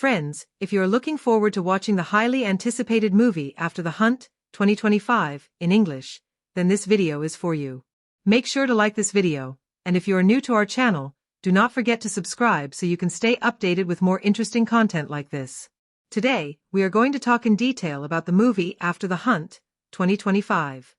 Friends, if you are looking forward to watching the highly anticipated movie After the Hunt, 2025, in English, then this video is for you. Make sure to like this video, and if you are new to our channel, do not forget to subscribe so you can stay updated with more interesting content like this. Today, we are going to talk in detail about the movie After the Hunt, 2025.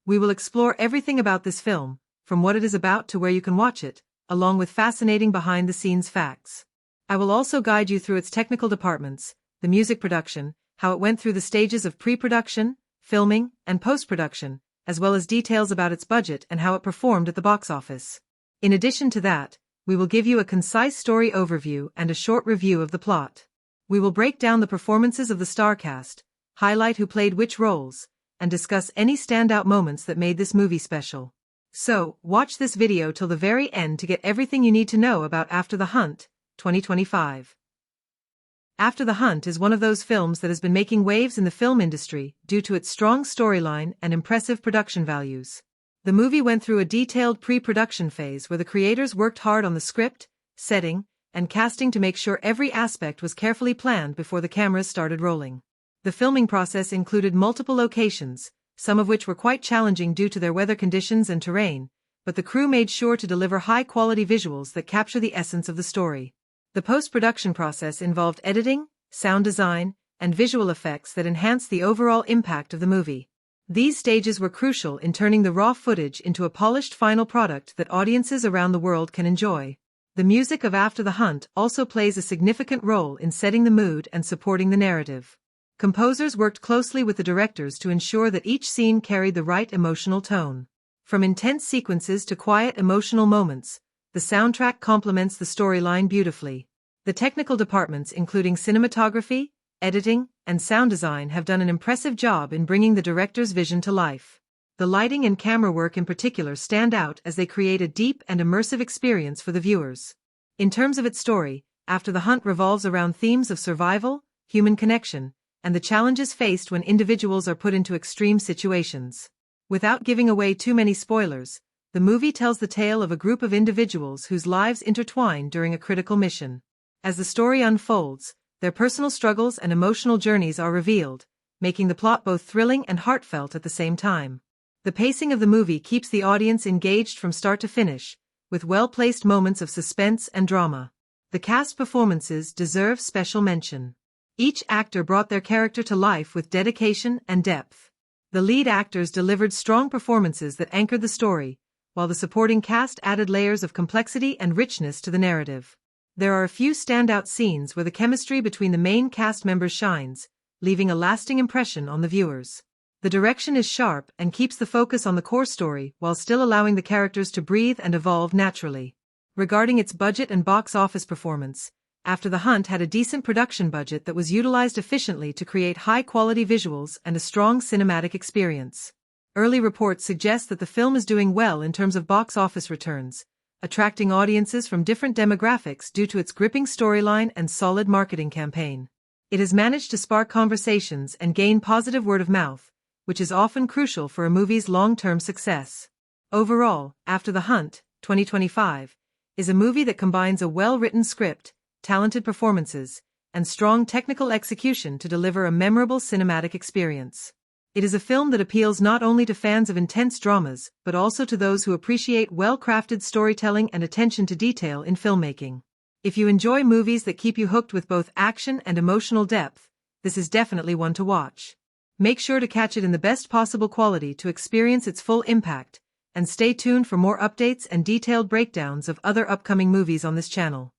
We will explore everything about this film, from what it is about to where you can watch it, along with fascinating behind-the-scenes facts. I will also guide you through its technical departments, the music production, how it went through the stages of pre-production, filming, and post-production, as well as details about its budget and how it performed at the box office. In addition to that, we will give you a concise story overview and a short review of the plot. We will break down the performances of the star cast, highlight who played which roles, and discuss any standout moments that made this movie special. So, watch this video till the very end to get everything you need to know about After the Hunt, 2025. After the Hunt is one of those films that has been making waves in the film industry due to its strong storyline and impressive production values. The movie went through a detailed pre-production phase where the creators worked hard on the script, setting, and casting to make sure every aspect was carefully planned before the cameras started rolling. The filming process included multiple locations, some of which were quite challenging due to their weather conditions and terrain, but the crew made sure to deliver high-quality visuals that capture the essence of the story. The post-production process involved editing, sound design, and visual effects that enhanced the overall impact of the movie. These stages were crucial in turning the raw footage into a polished final product that audiences around the world can enjoy. The music of After the Hunt also plays a significant role in setting the mood and supporting the narrative. Composers worked closely with the directors to ensure that each scene carried the right emotional tone. From intense sequences to quiet emotional moments, the soundtrack complements the storyline beautifully. The technical departments including cinematography, editing, and sound design have done an impressive job in bringing the director's vision to life. The lighting and camera work in particular stand out as they create a deep and immersive experience for the viewers. In terms of its story, After the Hunt revolves around themes of survival, human connection, and the challenges faced when individuals are put into extreme situations. Without giving away too many spoilers, the movie tells the tale of a group of individuals whose lives intertwine during a critical mission. As the story unfolds, their personal struggles and emotional journeys are revealed, making the plot both thrilling and heartfelt at the same time. The pacing of the movie keeps the audience engaged from start to finish, with well-placed moments of suspense and drama. The cast performances deserve special mention. Each actor brought their character to life with dedication and depth. The lead actors delivered strong performances that anchored the story, while the supporting cast added layers of complexity and richness to the narrative. There are a few standout scenes where the chemistry between the main cast members shines, leaving a lasting impression on the viewers. The direction is sharp and keeps the focus on the core story while still allowing the characters to breathe and evolve naturally. Regarding its budget and box office performance, After the Hunt had a decent production budget that was utilized efficiently to create high-quality visuals and a strong cinematic experience. Early reports suggest that the film is doing well in terms of box office returns, attracting audiences from different demographics due to its gripping storyline and solid marketing campaign. It has managed to spark conversations and gain positive word of mouth, which is often crucial for a movie's long-term success. Overall, After the Hunt, 2025, is a movie that combines a well-written script, talented performances, and strong technical execution to deliver a memorable cinematic experience. It is a film that appeals not only to fans of intense dramas, but also to those who appreciate well-crafted storytelling and attention to detail in filmmaking. If you enjoy movies that keep you hooked with both action and emotional depth, this is definitely one to watch. Make sure to catch it in the best possible quality to experience its full impact, and stay tuned for more updates and detailed breakdowns of other upcoming movies on this channel.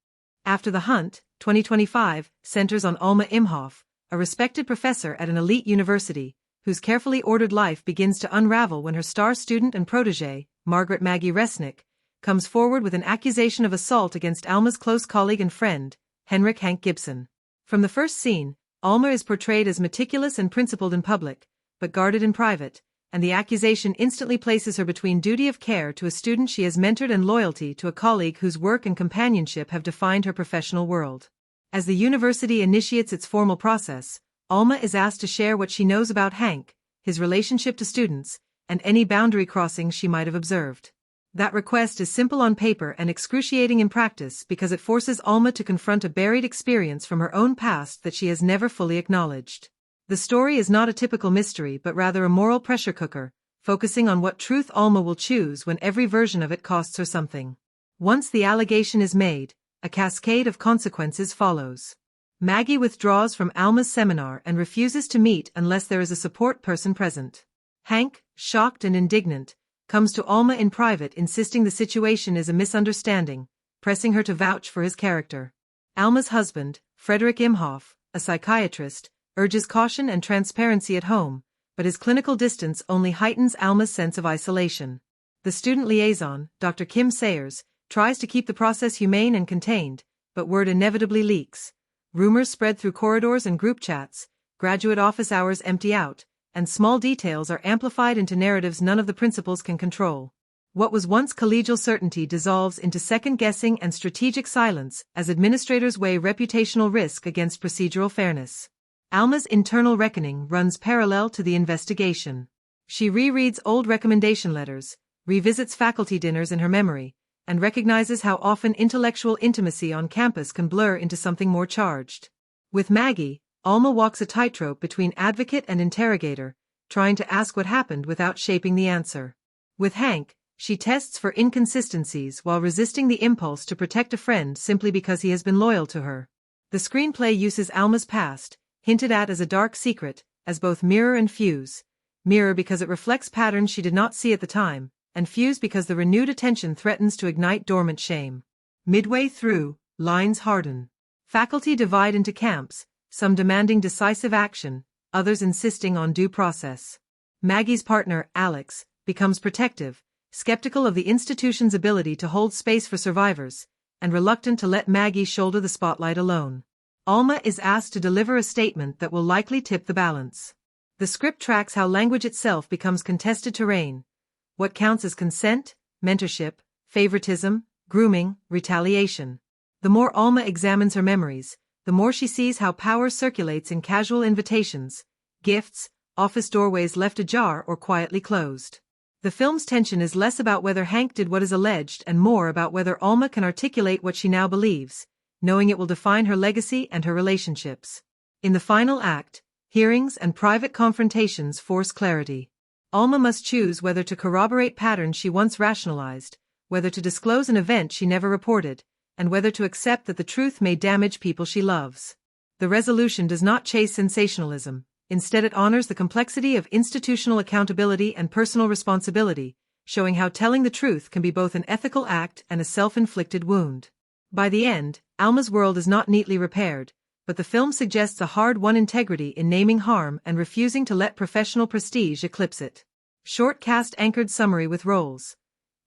After the Hunt, 2025, centers on Alma Imhoff, a respected professor at an elite university, whose carefully ordered life begins to unravel when her star student and protégé, Margaret Maggie Resnick, comes forward with an accusation of assault against Alma's close colleague and friend, Henrik Hank Gibson. From the first scene, Alma is portrayed as meticulous and principled in public, but guarded in private, and the accusation instantly places her between duty of care to a student she has mentored and loyalty to a colleague whose work and companionship have defined her professional world. As the university initiates its formal process, Alma is asked to share what she knows about Hank, his relationship to students, and any boundary crossings she might have observed. That request is simple on paper and excruciating in practice because it forces Alma to confront a buried experience from her own past that she has never fully acknowledged. The story is not a typical mystery but rather a moral pressure cooker, focusing on what truth Alma will choose when every version of it costs her something. Once the allegation is made, a cascade of consequences follows. Maggie withdraws from Alma's seminar and refuses to meet unless there is a support person present. Hank, shocked and indignant, comes to Alma in private insisting the situation is a misunderstanding, pressing her to vouch for his character. Alma's husband, Frederick Imhoff, a psychiatrist, urges caution and transparency at home, but his clinical distance only heightens Alma's sense of isolation. The student liaison, Dr. Kim Sayers, tries to keep the process humane and contained, but word inevitably leaks. Rumors spread through corridors and group chats, graduate office hours empty out, and small details are amplified into narratives none of the principals can control. What was once collegial certainty dissolves into second-guessing and strategic silence as administrators weigh reputational risk against procedural fairness. Alma's internal reckoning runs parallel to the investigation. She rereads old recommendation letters, revisits faculty dinners in her memory, and recognizes how often intellectual intimacy on campus can blur into something more charged. With Maggie, Alma walks a tightrope between advocate and interrogator, trying to ask what happened without shaping the answer. With Hank, she tests for inconsistencies while resisting the impulse to protect a friend simply because he has been loyal to her. The screenplay uses Alma's past, hinted at as a dark secret, as both mirror and fuse. Mirror because it reflects patterns she did not see at the time, and fuse because the renewed attention threatens to ignite dormant shame. Midway through, lines harden. Faculty divide into camps, some demanding decisive action, others insisting on due process. Maggie's partner, Alex, becomes protective, skeptical of the institution's ability to hold space for survivors, and reluctant to let Maggie shoulder the spotlight alone. Alma is asked to deliver a statement that will likely tip the balance. The script tracks how language itself becomes contested terrain. What counts as consent, mentorship, favoritism, grooming, retaliation. The more Alma examines her memories, the more she sees how power circulates in casual invitations, gifts, office doorways left ajar or quietly closed. The film's tension is less about whether Hank did what is alleged and more about whether Alma can articulate what she now believes, knowing it will define her legacy and her relationships. In the final act, hearings and private confrontations force clarity. Alma must choose whether to corroborate patterns she once rationalized, whether to disclose an event she never reported, and whether to accept that the truth may damage people she loves. The resolution does not chase sensationalism, instead it honors the complexity of institutional accountability and personal responsibility, showing how telling the truth can be both an ethical act and a self-inflicted wound. By the end, Alma's world is not neatly repaired, but the film suggests a hard-won integrity in naming harm and refusing to let professional prestige eclipse it. Short cast-anchored summary with roles.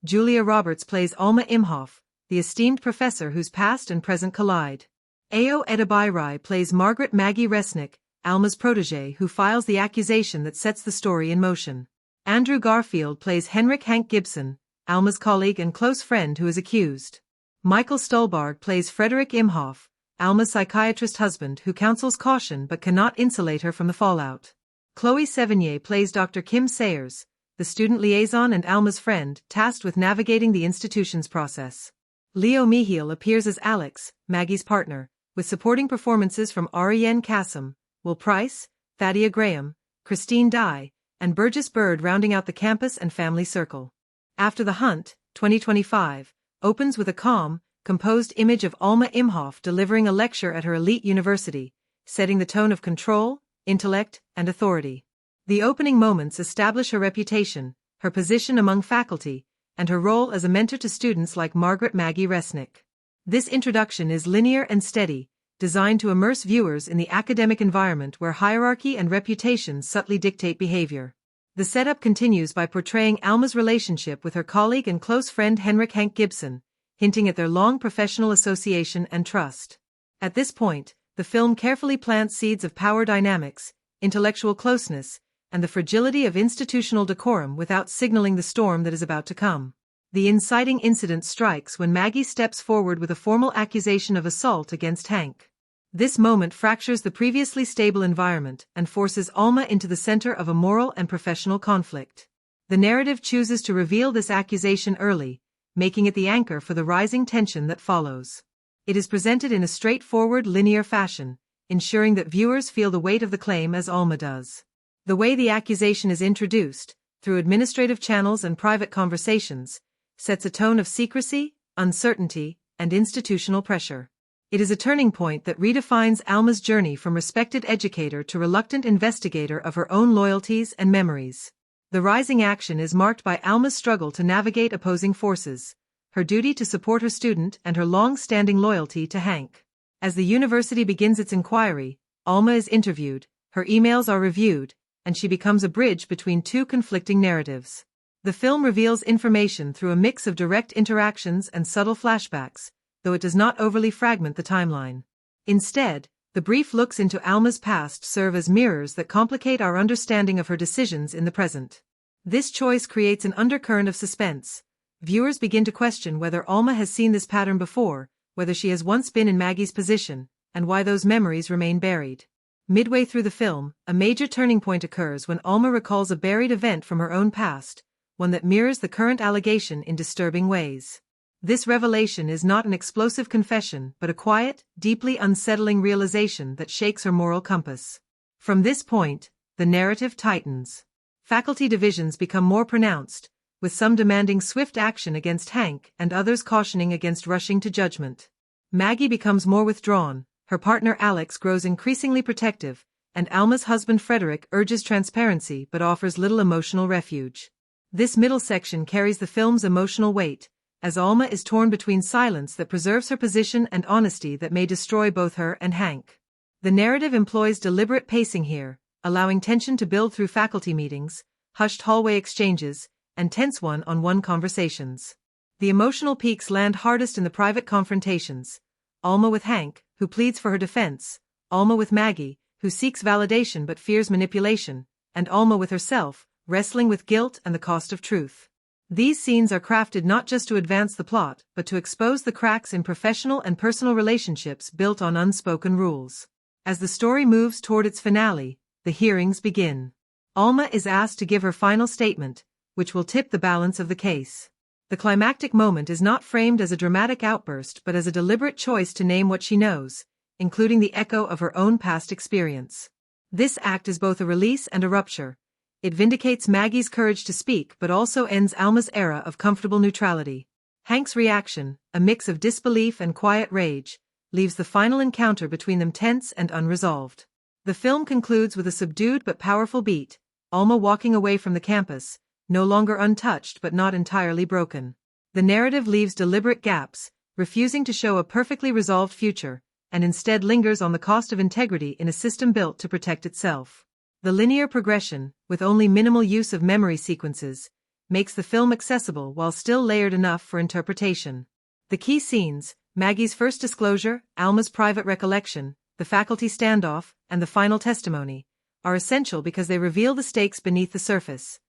Julia Roberts plays Alma Imhoff, the esteemed professor whose past and present collide. Ayo Edebiri plays Margaret Maggie Resnick, Alma's protégé who files the accusation that sets the story in motion. Andrew Garfield plays Henrik Hank Gibson, Alma's colleague and close friend who is accused. Michael Stuhlbarg plays Frederick Imhoff, Alma's psychiatrist husband who counsels caution but cannot insulate her from the fallout. Chloe Sevigny plays Dr. Kim Sayers, the student liaison and Alma's friend tasked with navigating the institution's process. Leo Michiel appears as Alex, Maggie's partner, with supporting performances from Ariane Kassem, Will Price, Thadia Graham, Christine Dye, and Burgess Bird rounding out the campus and family circle. After the Hunt, 2025, opens with a calm, composed image of Alma Imhoff delivering a lecture at her elite university, setting the tone of control, intellect, and authority. The opening moments establish her reputation, her position among faculty, and her role as a mentor to students like Margaret Maggie Resnick. This introduction is linear and steady, designed to immerse viewers in the academic environment where hierarchy and reputation subtly dictate behavior. The setup continues by portraying Alma's relationship with her colleague and close friend Henrik Hank Gibson, hinting at their long professional association and trust. At this point, the film carefully plants seeds of power dynamics, intellectual closeness, and the fragility of institutional decorum without signaling the storm that is about to come. The inciting incident strikes when Maggie steps forward with a formal accusation of assault against Hank. This moment fractures the previously stable environment and forces Alma into the center of a moral and professional conflict. The narrative chooses to reveal this accusation early, making it the anchor for the rising tension that follows. It is presented in a straightforward, linear fashion, ensuring that viewers feel the weight of the claim as Alma does. The way the accusation is introduced, through administrative channels and private conversations, sets a tone of secrecy, uncertainty, and institutional pressure. It is a turning point that redefines Alma's journey from respected educator to reluctant investigator of her own loyalties and memories. The rising action is marked by Alma's struggle to navigate opposing forces, her duty to support her student and her long-standing loyalty to Hank. As the university begins its inquiry, Alma is interviewed, her emails are reviewed, and she becomes a bridge between two conflicting narratives. The film reveals information through a mix of direct interactions and subtle flashbacks, though it does not overly fragment the timeline. Instead, the brief looks into Alma's past serve as mirrors that complicate our understanding of her decisions in the present. This choice creates an undercurrent of suspense. Viewers begin to question whether Alma has seen this pattern before, whether she has once been in Maggie's position, and why those memories remain buried. Midway through the film, a major turning point occurs when Alma recalls a buried event from her own past, one that mirrors the current allegation in disturbing ways. This revelation is not an explosive confession but a quiet, deeply unsettling realization that shakes her moral compass. From this point, the narrative tightens. Faculty divisions become more pronounced, with some demanding swift action against Hank and others cautioning against rushing to judgment. Maggie becomes more withdrawn, her partner Alex grows increasingly protective, and Alma's husband Frederick urges transparency but offers little emotional refuge. This middle section carries the film's emotional weight, as Alma is torn between silence that preserves her position and honesty that may destroy both her and Hank. The narrative employs deliberate pacing here, allowing tension to build through faculty meetings, hushed hallway exchanges, and tense one-on-one conversations. The emotional peaks land hardest in the private confrontations. Alma with Hank, who pleads for her defense, Alma with Maggie, who seeks validation but fears manipulation, and Alma with herself, wrestling with guilt and the cost of truth. These scenes are crafted not just to advance the plot, but to expose the cracks in professional and personal relationships built on unspoken rules. As the story moves toward its finale, the hearings begin. Alma is asked to give her final statement, which will tip the balance of the case. The climactic moment is not framed as a dramatic outburst but as a deliberate choice to name what she knows, including the echo of her own past experience. This act is both a release and a rupture. It vindicates Maggie's courage to speak but also ends Alma's era of comfortable neutrality. Hank's reaction, a mix of disbelief and quiet rage, leaves the final encounter between them tense and unresolved. The film concludes with a subdued but powerful beat, Alma walking away from the campus, no longer untouched but not entirely broken. The narrative leaves deliberate gaps, refusing to show a perfectly resolved future, and instead lingers on the cost of integrity in a system built to protect itself. The linear progression, with only minimal use of memory sequences, makes the film accessible while still layered enough for interpretation. The key scenes, Maggie's first disclosure, Alma's private recollection, the faculty standoff, and the final testimony, are essential because they reveal the stakes beneath the surface.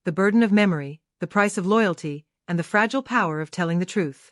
The burden of memory, the price of loyalty, and the fragile power of telling the truth.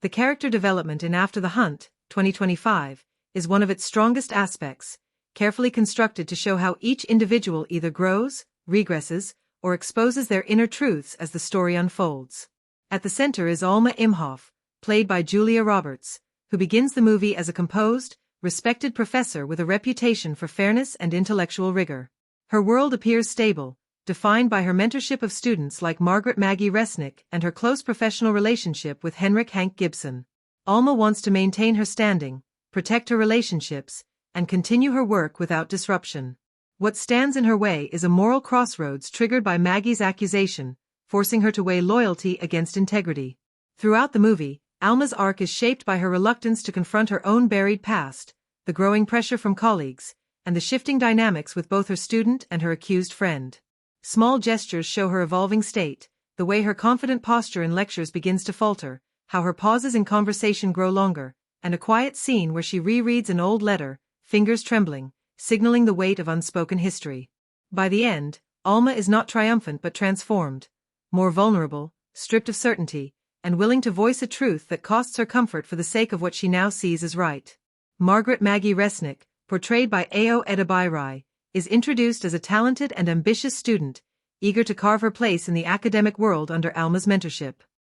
The character development in After the Hunt, 2025, is one of its strongest aspects, carefully constructed to show how each individual either grows, regresses, or exposes their inner truths as the story unfolds. At the center is Alma Imhoff, played by Julia Roberts, who begins the movie as a composed, respected professor with a reputation for fairness and intellectual rigor. Her world appears stable, defined by her mentorship of students like Margaret Maggie Resnick and her close professional relationship with Henrik Hank Gibson. Alma wants to maintain her standing, protect her relationships, and continue her work without disruption. What stands in her way is a moral crossroads triggered by Maggie's accusation, forcing her to weigh loyalty against integrity. Throughout the movie, Alma's arc is shaped by her reluctance to confront her own buried past, the growing pressure from colleagues, and the shifting dynamics with both her student and her accused friend. Small gestures show her evolving state, the way her confident posture in lectures begins to falter, how her pauses in conversation grow longer, and a quiet scene where she rereads an old letter, fingers trembling, signaling the weight of unspoken history. By the end, Alma is not triumphant but transformed, more vulnerable, stripped of certainty, and willing to voice a truth that costs her comfort for the sake of what she now sees as right. Margaret Maggie Resnick, portrayed by Ao Edebairai, is introduced as a talented and ambitious student, eager to carve her place in the academic world under Alma's mentorship.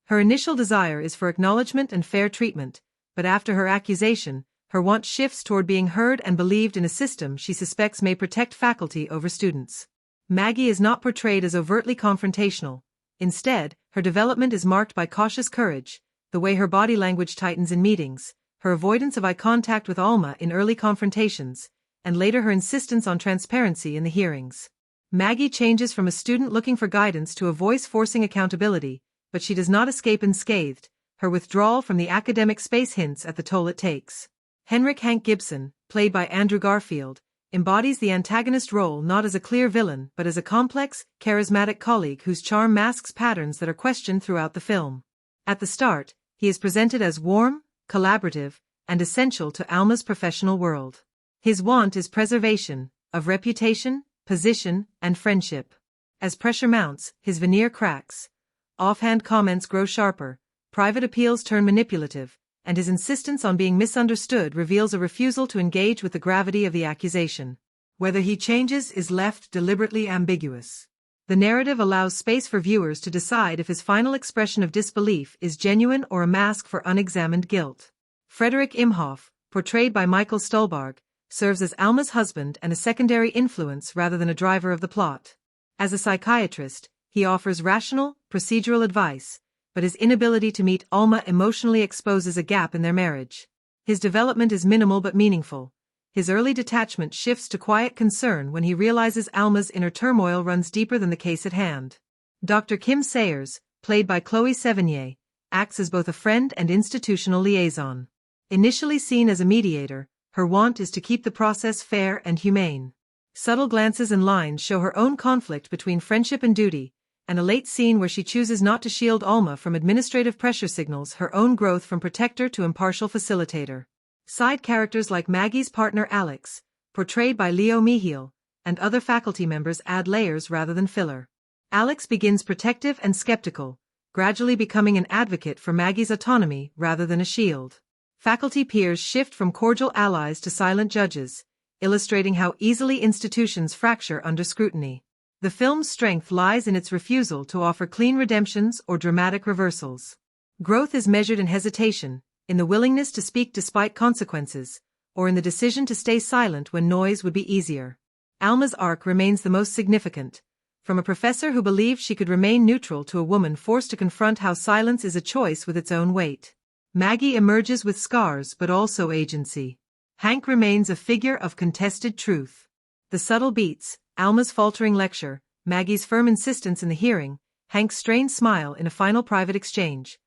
Her initial desire is for acknowledgement and fair treatment, but after her accusation, her want shifts toward being heard and believed in a system she suspects may protect faculty over students. Maggie is not portrayed as overtly confrontational. Instead, her development is marked by cautious courage, the way her body language tightens in meetings, her avoidance of eye contact with Alma in early confrontations, and later her insistence on transparency in the hearings. Maggie changes from a student looking for guidance to a voice forcing accountability, but she does not escape unscathed. Her withdrawal from the academic space hints at the toll it takes. Henrik Hank Gibson, played by Andrew Garfield, embodies the antagonist role not as a clear villain but as a complex, charismatic colleague whose charm masks patterns that are questioned throughout the film. At the start, he is presented as warm, collaborative, and essential to Alma's professional world. His want is preservation of reputation, position, and friendship. As pressure mounts, his veneer cracks. Offhand comments grow sharper, private appeals turn manipulative, and his insistence on being misunderstood reveals a refusal to engage with the gravity of the accusation. Whether he changes is left deliberately ambiguous. The narrative allows space for viewers to decide if his final expression of disbelief is genuine or a mask for unexamined guilt. Frederick Imhoff, portrayed by Michael Stuhlbarg, serves as Alma's husband and a secondary influence rather than a driver of the plot. As a psychiatrist, he offers rational, procedural advice, but his inability to meet Alma emotionally exposes a gap in their marriage. His development is minimal but meaningful. His early detachment shifts to quiet concern when he realizes Alma's inner turmoil runs deeper than the case at hand. Dr. Kim Sayers, played by Chloe Sevigny, acts as both a friend and institutional liaison. Initially seen as a mediator, her want is to keep the process fair and humane. Subtle glances and lines show her own conflict between friendship and duty, and a late scene where she chooses not to shield Alma from administrative pressure signals her own growth from protector to impartial facilitator. Side characters like Maggie's partner Alex, portrayed by Leo Michiel, and other faculty members add layers rather than filler. Alex begins protective and skeptical, gradually becoming an advocate for Maggie's autonomy rather than a shield. Faculty peers shift from cordial allies to silent judges, illustrating how easily institutions fracture under scrutiny. The film's strength lies in its refusal to offer clean redemptions or dramatic reversals. Growth is measured in hesitation, in the willingness to speak despite consequences, or in the decision to stay silent when noise would be easier. Alma's arc remains the most significant, from a professor who believed she could remain neutral to a woman forced to confront how silence is a choice with its own weight. Maggie emerges with scars but also agency. Hank remains a figure of contested truth. The subtle beats, Alma's faltering lecture, Maggie's firm insistence in the hearing, Hank's strained smile in a final private exchange,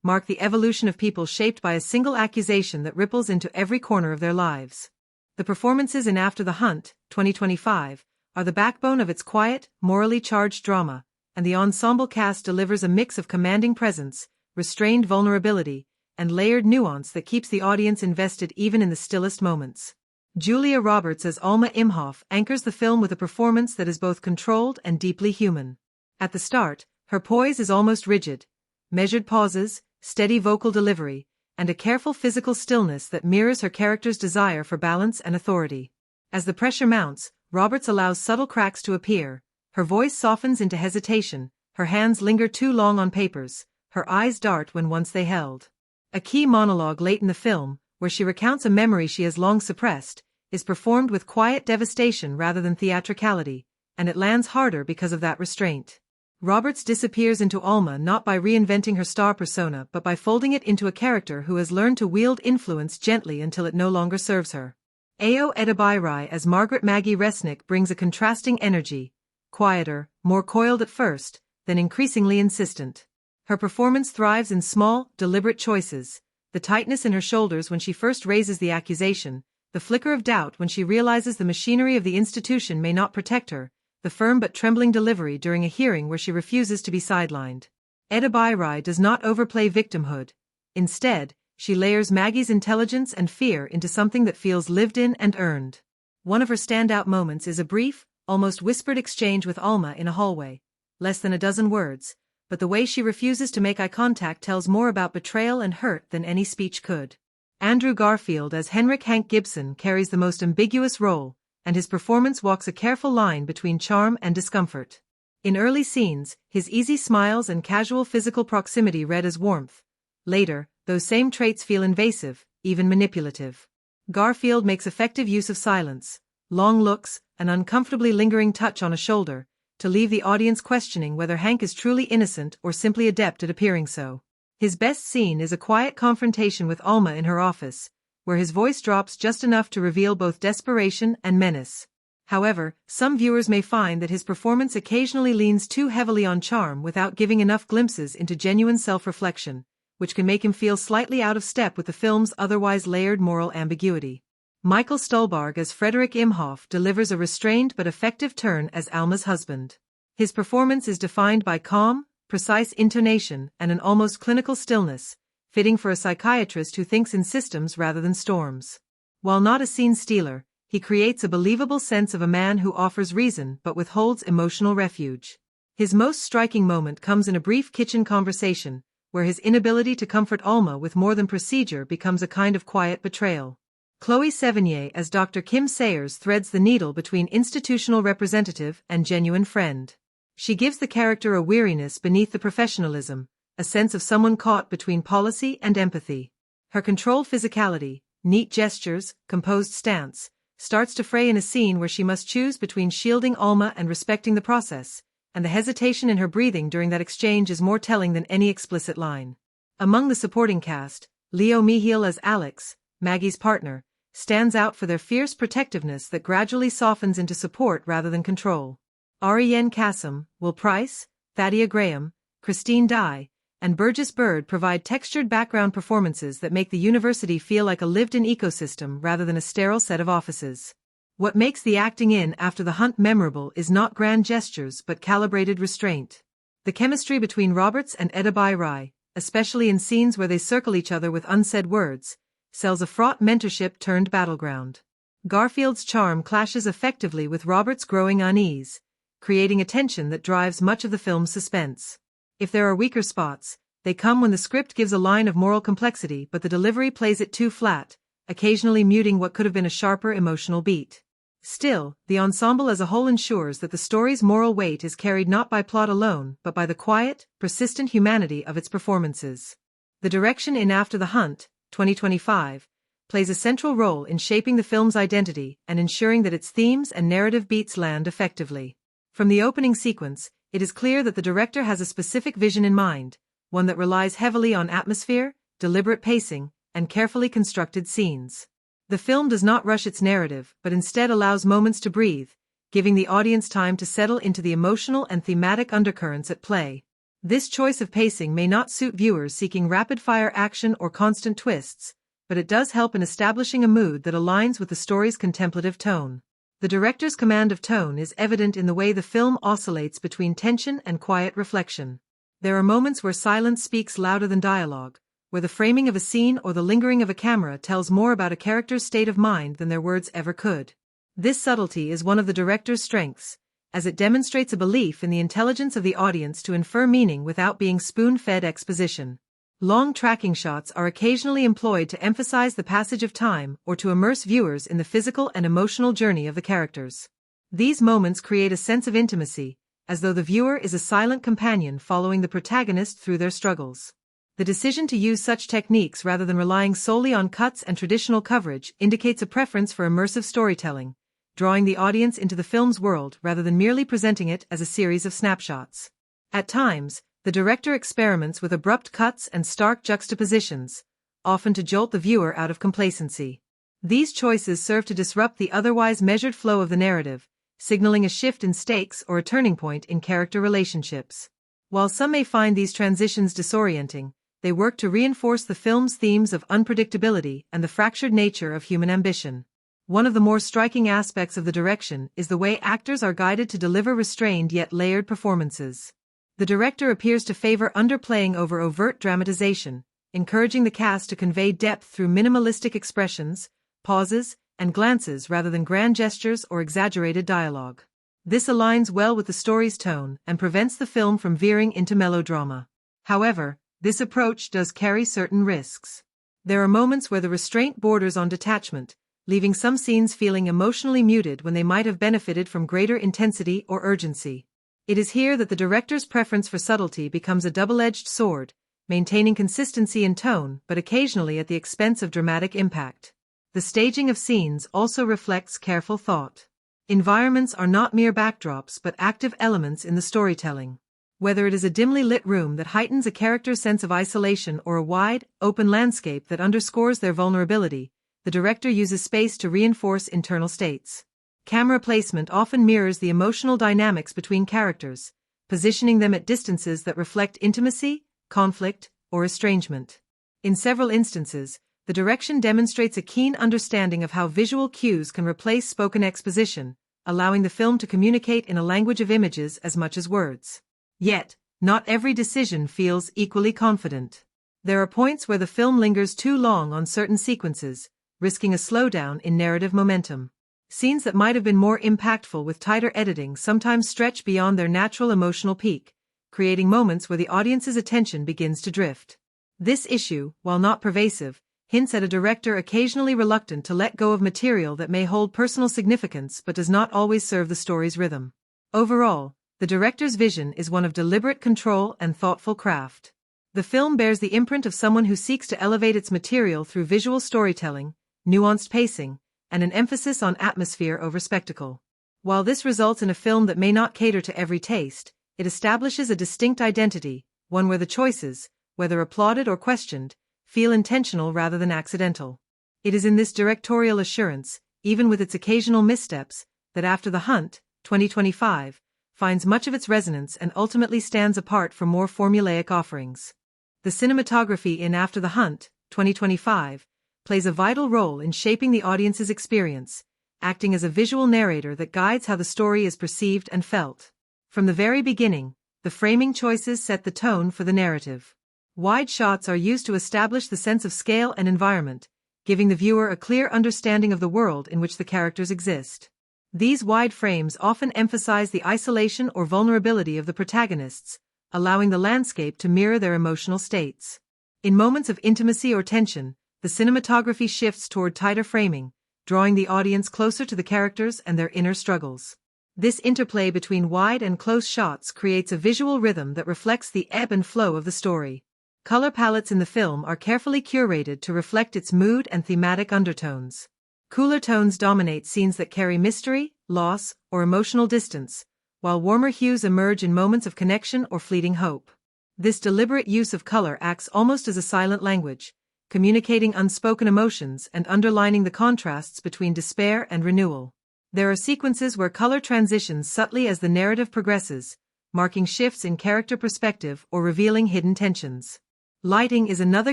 mark the evolution of people shaped by a single accusation that ripples into every corner of their lives. The performances in After the Hunt, 2025, are the backbone of its quiet, morally charged drama, and the ensemble cast delivers a mix of commanding presence, restrained vulnerability, and layered nuance that keeps the audience invested even in the stillest moments. Julia Roberts as Alma Imhoff anchors the film with a performance that is both controlled and deeply human. At the start, her poise is almost rigid, measured pauses, steady vocal delivery, and a careful physical stillness that mirrors her character's desire for balance and authority. As the pressure mounts, Roberts allows subtle cracks to appear, her voice softens into hesitation, her hands linger too long on papers, her eyes dart when once they held. A key monologue late in the film, where she recounts a memory she has long suppressed, is performed with quiet devastation rather than theatricality, and it lands harder because of that restraint. Roberts disappears into Alma not by reinventing her star persona but by folding it into a character who has learned to wield influence gently until it no longer serves her. Ayo Edebiri as Margaret Maggie Resnick brings a contrasting energy, quieter, more coiled at first, then increasingly insistent. Her performance thrives in small, deliberate choices, the tightness in her shoulders when she first raises the accusation, the flicker of doubt when she realizes the machinery of the institution may not protect her, the firm but trembling delivery during a hearing where she refuses to be sidelined. Edebiri does not overplay victimhood. Instead, she layers Maggie's intelligence and fear into something that feels lived in and earned. One of her standout moments is a brief, almost whispered exchange with Alma in a hallway, less than a dozen words, but the way she refuses to make eye contact tells more about betrayal and hurt than any speech could. Andrew Garfield as Henrik Hank Gibson carries the most ambiguous role, and his performance walks a careful line between charm and discomfort. In early scenes, his easy smiles and casual physical proximity read as warmth. Later, those same traits feel invasive, even manipulative. Garfield makes effective use of silence, long looks, an uncomfortably lingering touch on a shoulder, to leave the audience questioning whether Hank is truly innocent or simply adept at appearing so. His best scene is a quiet confrontation with Alma in her office, where his voice drops just enough to reveal both desperation and menace. However, some viewers may find that his performance occasionally leans too heavily on charm without giving enough glimpses into genuine self-reflection, which can make him feel slightly out of step with the film's otherwise layered moral ambiguity. Michael Stuhlbarg as Frederick Imhoff delivers a restrained but effective turn as Alma's husband. His performance is defined by calm, precise intonation and an almost clinical stillness, fitting for a psychiatrist who thinks in systems rather than storms. While not a scene stealer, he creates a believable sense of a man who offers reason but withholds emotional refuge. His most striking moment comes in a brief kitchen conversation, where his inability to comfort Alma with more than procedure becomes a kind of quiet betrayal. Chloe Sevigny as Dr. Kim Sayers threads the needle between institutional representative and genuine friend. She gives the character a weariness beneath the professionalism, a sense of someone caught between policy and empathy. Her controlled physicality, neat gestures, composed stance, starts to fray in a scene where she must choose between shielding Alma and respecting the process, and the hesitation in her breathing during that exchange is more telling than any explicit line. Among the supporting cast, Leo Mihil as Alex, Maggie's partner, stands out for their fierce protectiveness that gradually softens into support rather than control. Ariane Kassem, Will Price, Thadia Graham, Christine Dye, and Burgess Bird provide textured background performances that make the university feel like a lived-in ecosystem rather than a sterile set of offices. What makes the acting in After the Hunt memorable is not grand gestures but calibrated restraint. The chemistry between Roberts and Eda Bayrai, especially in scenes where they circle each other with unsaid words, sells a fraught mentorship-turned battleground. Garfield's charm clashes effectively with Roberts' growing unease, creating a tension that drives much of the film's suspense. If there are weaker spots, they come when the script gives a line of moral complexity but the delivery plays it too flat, occasionally muting what could have been a sharper emotional beat. Still, the ensemble as a whole ensures that the story's moral weight is carried not by plot alone but by the quiet, persistent humanity of its performances. The direction in After the Hunt, 2025, plays a central role in shaping the film's identity and ensuring that its themes and narrative beats land effectively. From the opening sequence, it is clear that the director has a specific vision in mind, one that relies heavily on atmosphere, deliberate pacing, and carefully constructed scenes. The film does not rush its narrative but instead allows moments to breathe, giving the audience time to settle into the emotional and thematic undercurrents at play. This choice of pacing may not suit viewers seeking rapid-fire action or constant twists, but it does help in establishing a mood that aligns with the story's contemplative tone. The director's command of tone is evident in the way the film oscillates between tension and quiet reflection. There are moments where silence speaks louder than dialogue, where the framing of a scene or the lingering of a camera tells more about a character's state of mind than their words ever could. This subtlety is one of the director's strengths, as it demonstrates a belief in the intelligence of the audience to infer meaning without being spoon-fed exposition. Long tracking shots are occasionally employed to emphasize the passage of time or to immerse viewers in the physical and emotional journey of the characters. These moments create a sense of intimacy, as though the viewer is a silent companion following the protagonist through their struggles. The decision to use such techniques rather than relying solely on cuts and traditional coverage indicates a preference for immersive storytelling, drawing the audience into the film's world rather than merely presenting it as a series of snapshots. At times, the director experiments with abrupt cuts and stark juxtapositions, often to jolt the viewer out of complacency. These choices serve to disrupt the otherwise measured flow of the narrative, signaling a shift in stakes or a turning point in character relationships. While some may find these transitions disorienting, they work to reinforce the film's themes of unpredictability and the fractured nature of human ambition. One of the more striking aspects of the direction is the way actors are guided to deliver restrained yet layered performances. The director appears to favor underplaying over overt dramatization, encouraging the cast to convey depth through minimalistic expressions, pauses, and glances rather than grand gestures or exaggerated dialogue. This aligns well with the story's tone and prevents the film from veering into melodrama. However, this approach does carry certain risks. There are moments where the restraint borders on detachment, leaving some scenes feeling emotionally muted when they might have benefited from greater intensity or urgency. It is here that the director's preference for subtlety becomes a double-edged sword, maintaining consistency in tone but occasionally at the expense of dramatic impact. The staging of scenes also reflects careful thought. Environments are not mere backdrops but active elements in the storytelling. Whether it is a dimly lit room that heightens a character's sense of isolation or a wide, open landscape that underscores their vulnerability, the director uses space to reinforce internal states. Camera placement often mirrors the emotional dynamics between characters, positioning them at distances that reflect intimacy, conflict, or estrangement. In several instances, the direction demonstrates a keen understanding of how visual cues can replace spoken exposition, allowing the film to communicate in a language of images as much as words. Yet, not every decision feels equally confident. There are points where the film lingers too long on certain sequences, risking a slowdown in narrative momentum. Scenes that might have been more impactful with tighter editing sometimes stretch beyond their natural emotional peak, creating moments where the audience's attention begins to drift. This issue, while not pervasive, hints at a director occasionally reluctant to let go of material that may hold personal significance but does not always serve the story's rhythm. Overall, the director's vision is one of deliberate control and thoughtful craft. The film bears the imprint of someone who seeks to elevate its material through visual storytelling, nuanced pacing, and an emphasis on atmosphere over spectacle. While this results in a film that may not cater to every taste, it establishes a distinct identity, one where the choices, whether applauded or questioned, feel intentional rather than accidental. It is in this directorial assurance, even with its occasional missteps, that After the Hunt, 2025, finds much of its resonance and ultimately stands apart from more formulaic offerings. The cinematography in After the Hunt, 2025, plays a vital role in shaping the audience's experience, acting as a visual narrator that guides how the story is perceived and felt. From the very beginning, the framing choices set the tone for the narrative. Wide shots are used to establish the sense of scale and environment, giving the viewer a clear understanding of the world in which the characters exist. These wide frames often emphasize the isolation or vulnerability of the protagonists, allowing the landscape to mirror their emotional states. In moments of intimacy or tension, the cinematography shifts toward tighter framing, drawing the audience closer to the characters and their inner struggles. This interplay between wide and close shots creates a visual rhythm that reflects the ebb and flow of the story. Color palettes in the film are carefully curated to reflect its mood and thematic undertones. Cooler tones dominate scenes that carry mystery, loss, or emotional distance, while warmer hues emerge in moments of connection or fleeting hope. This deliberate use of color acts almost as a silent language, communicating unspoken emotions and underlining the contrasts between despair and renewal. There are sequences where color transitions subtly as the narrative progresses, marking shifts in character perspective or revealing hidden tensions. Lighting is another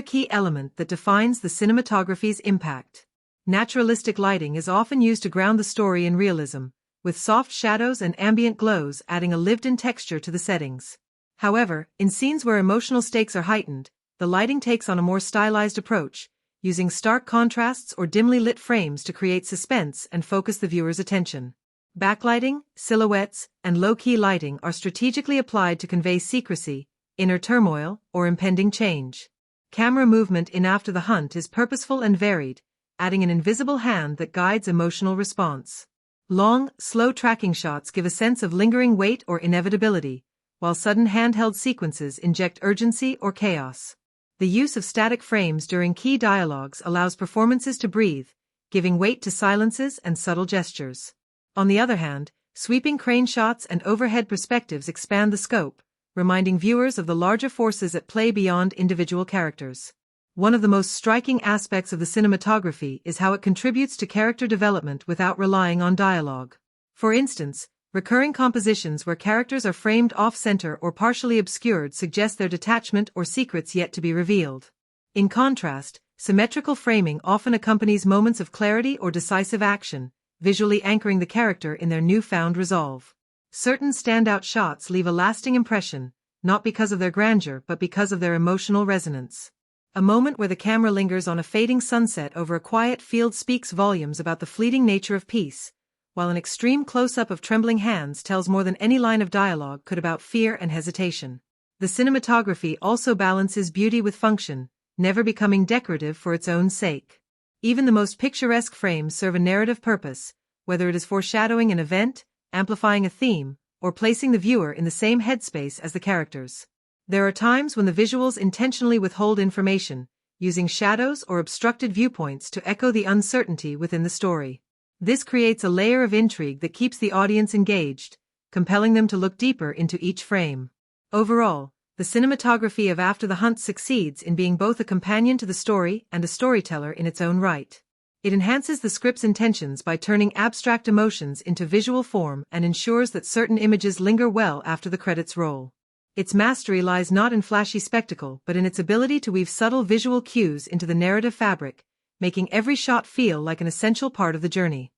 key element that defines the cinematography's impact. Naturalistic lighting is often used to ground the story in realism, with soft shadows and ambient glows adding a lived-in texture to the settings. However, in scenes where emotional stakes are heightened, the lighting takes on a more stylized approach, using stark contrasts or dimly lit frames to create suspense and focus the viewer's attention. Backlighting, silhouettes, and low-key lighting are strategically applied to convey secrecy, inner turmoil, or impending change. Camera movement in After the Hunt is purposeful and varied, adding an invisible hand that guides emotional response. Long, slow tracking shots give a sense of lingering weight or inevitability, while sudden handheld sequences inject urgency or chaos. The use of static frames during key dialogues allows performances to breathe, giving weight to silences and subtle gestures. On the other hand, sweeping crane shots and overhead perspectives expand the scope, reminding viewers of the larger forces at play beyond individual characters. One of the most striking aspects of the cinematography is how it contributes to character development without relying on dialogue. For instance, recurring compositions where characters are framed off-center or partially obscured suggest their detachment or secrets yet to be revealed. In contrast, symmetrical framing often accompanies moments of clarity or decisive action, visually anchoring the character in their newfound resolve. Certain standout shots leave a lasting impression, not because of their grandeur but because of their emotional resonance. A moment where the camera lingers on a fading sunset over a quiet field speaks volumes about the fleeting nature of peace, while an extreme close-up of trembling hands tells more than any line of dialogue could about fear and hesitation. The cinematography also balances beauty with function, never becoming decorative for its own sake. Even the most picturesque frames serve a narrative purpose, whether it is foreshadowing an event, amplifying a theme, or placing the viewer in the same headspace as the characters. There are times when the visuals intentionally withhold information, using shadows or obstructed viewpoints to echo the uncertainty within the story. This creates a layer of intrigue that keeps the audience engaged, compelling them to look deeper into each frame. Overall, the cinematography of After the Hunt succeeds in being both a companion to the story and a storyteller in its own right. It enhances the script's intentions by turning abstract emotions into visual form and ensures that certain images linger well after the credits roll. Its mastery lies not in flashy spectacle but in its ability to weave subtle visual cues into the narrative fabric, making every shot feel like an essential part of the journey.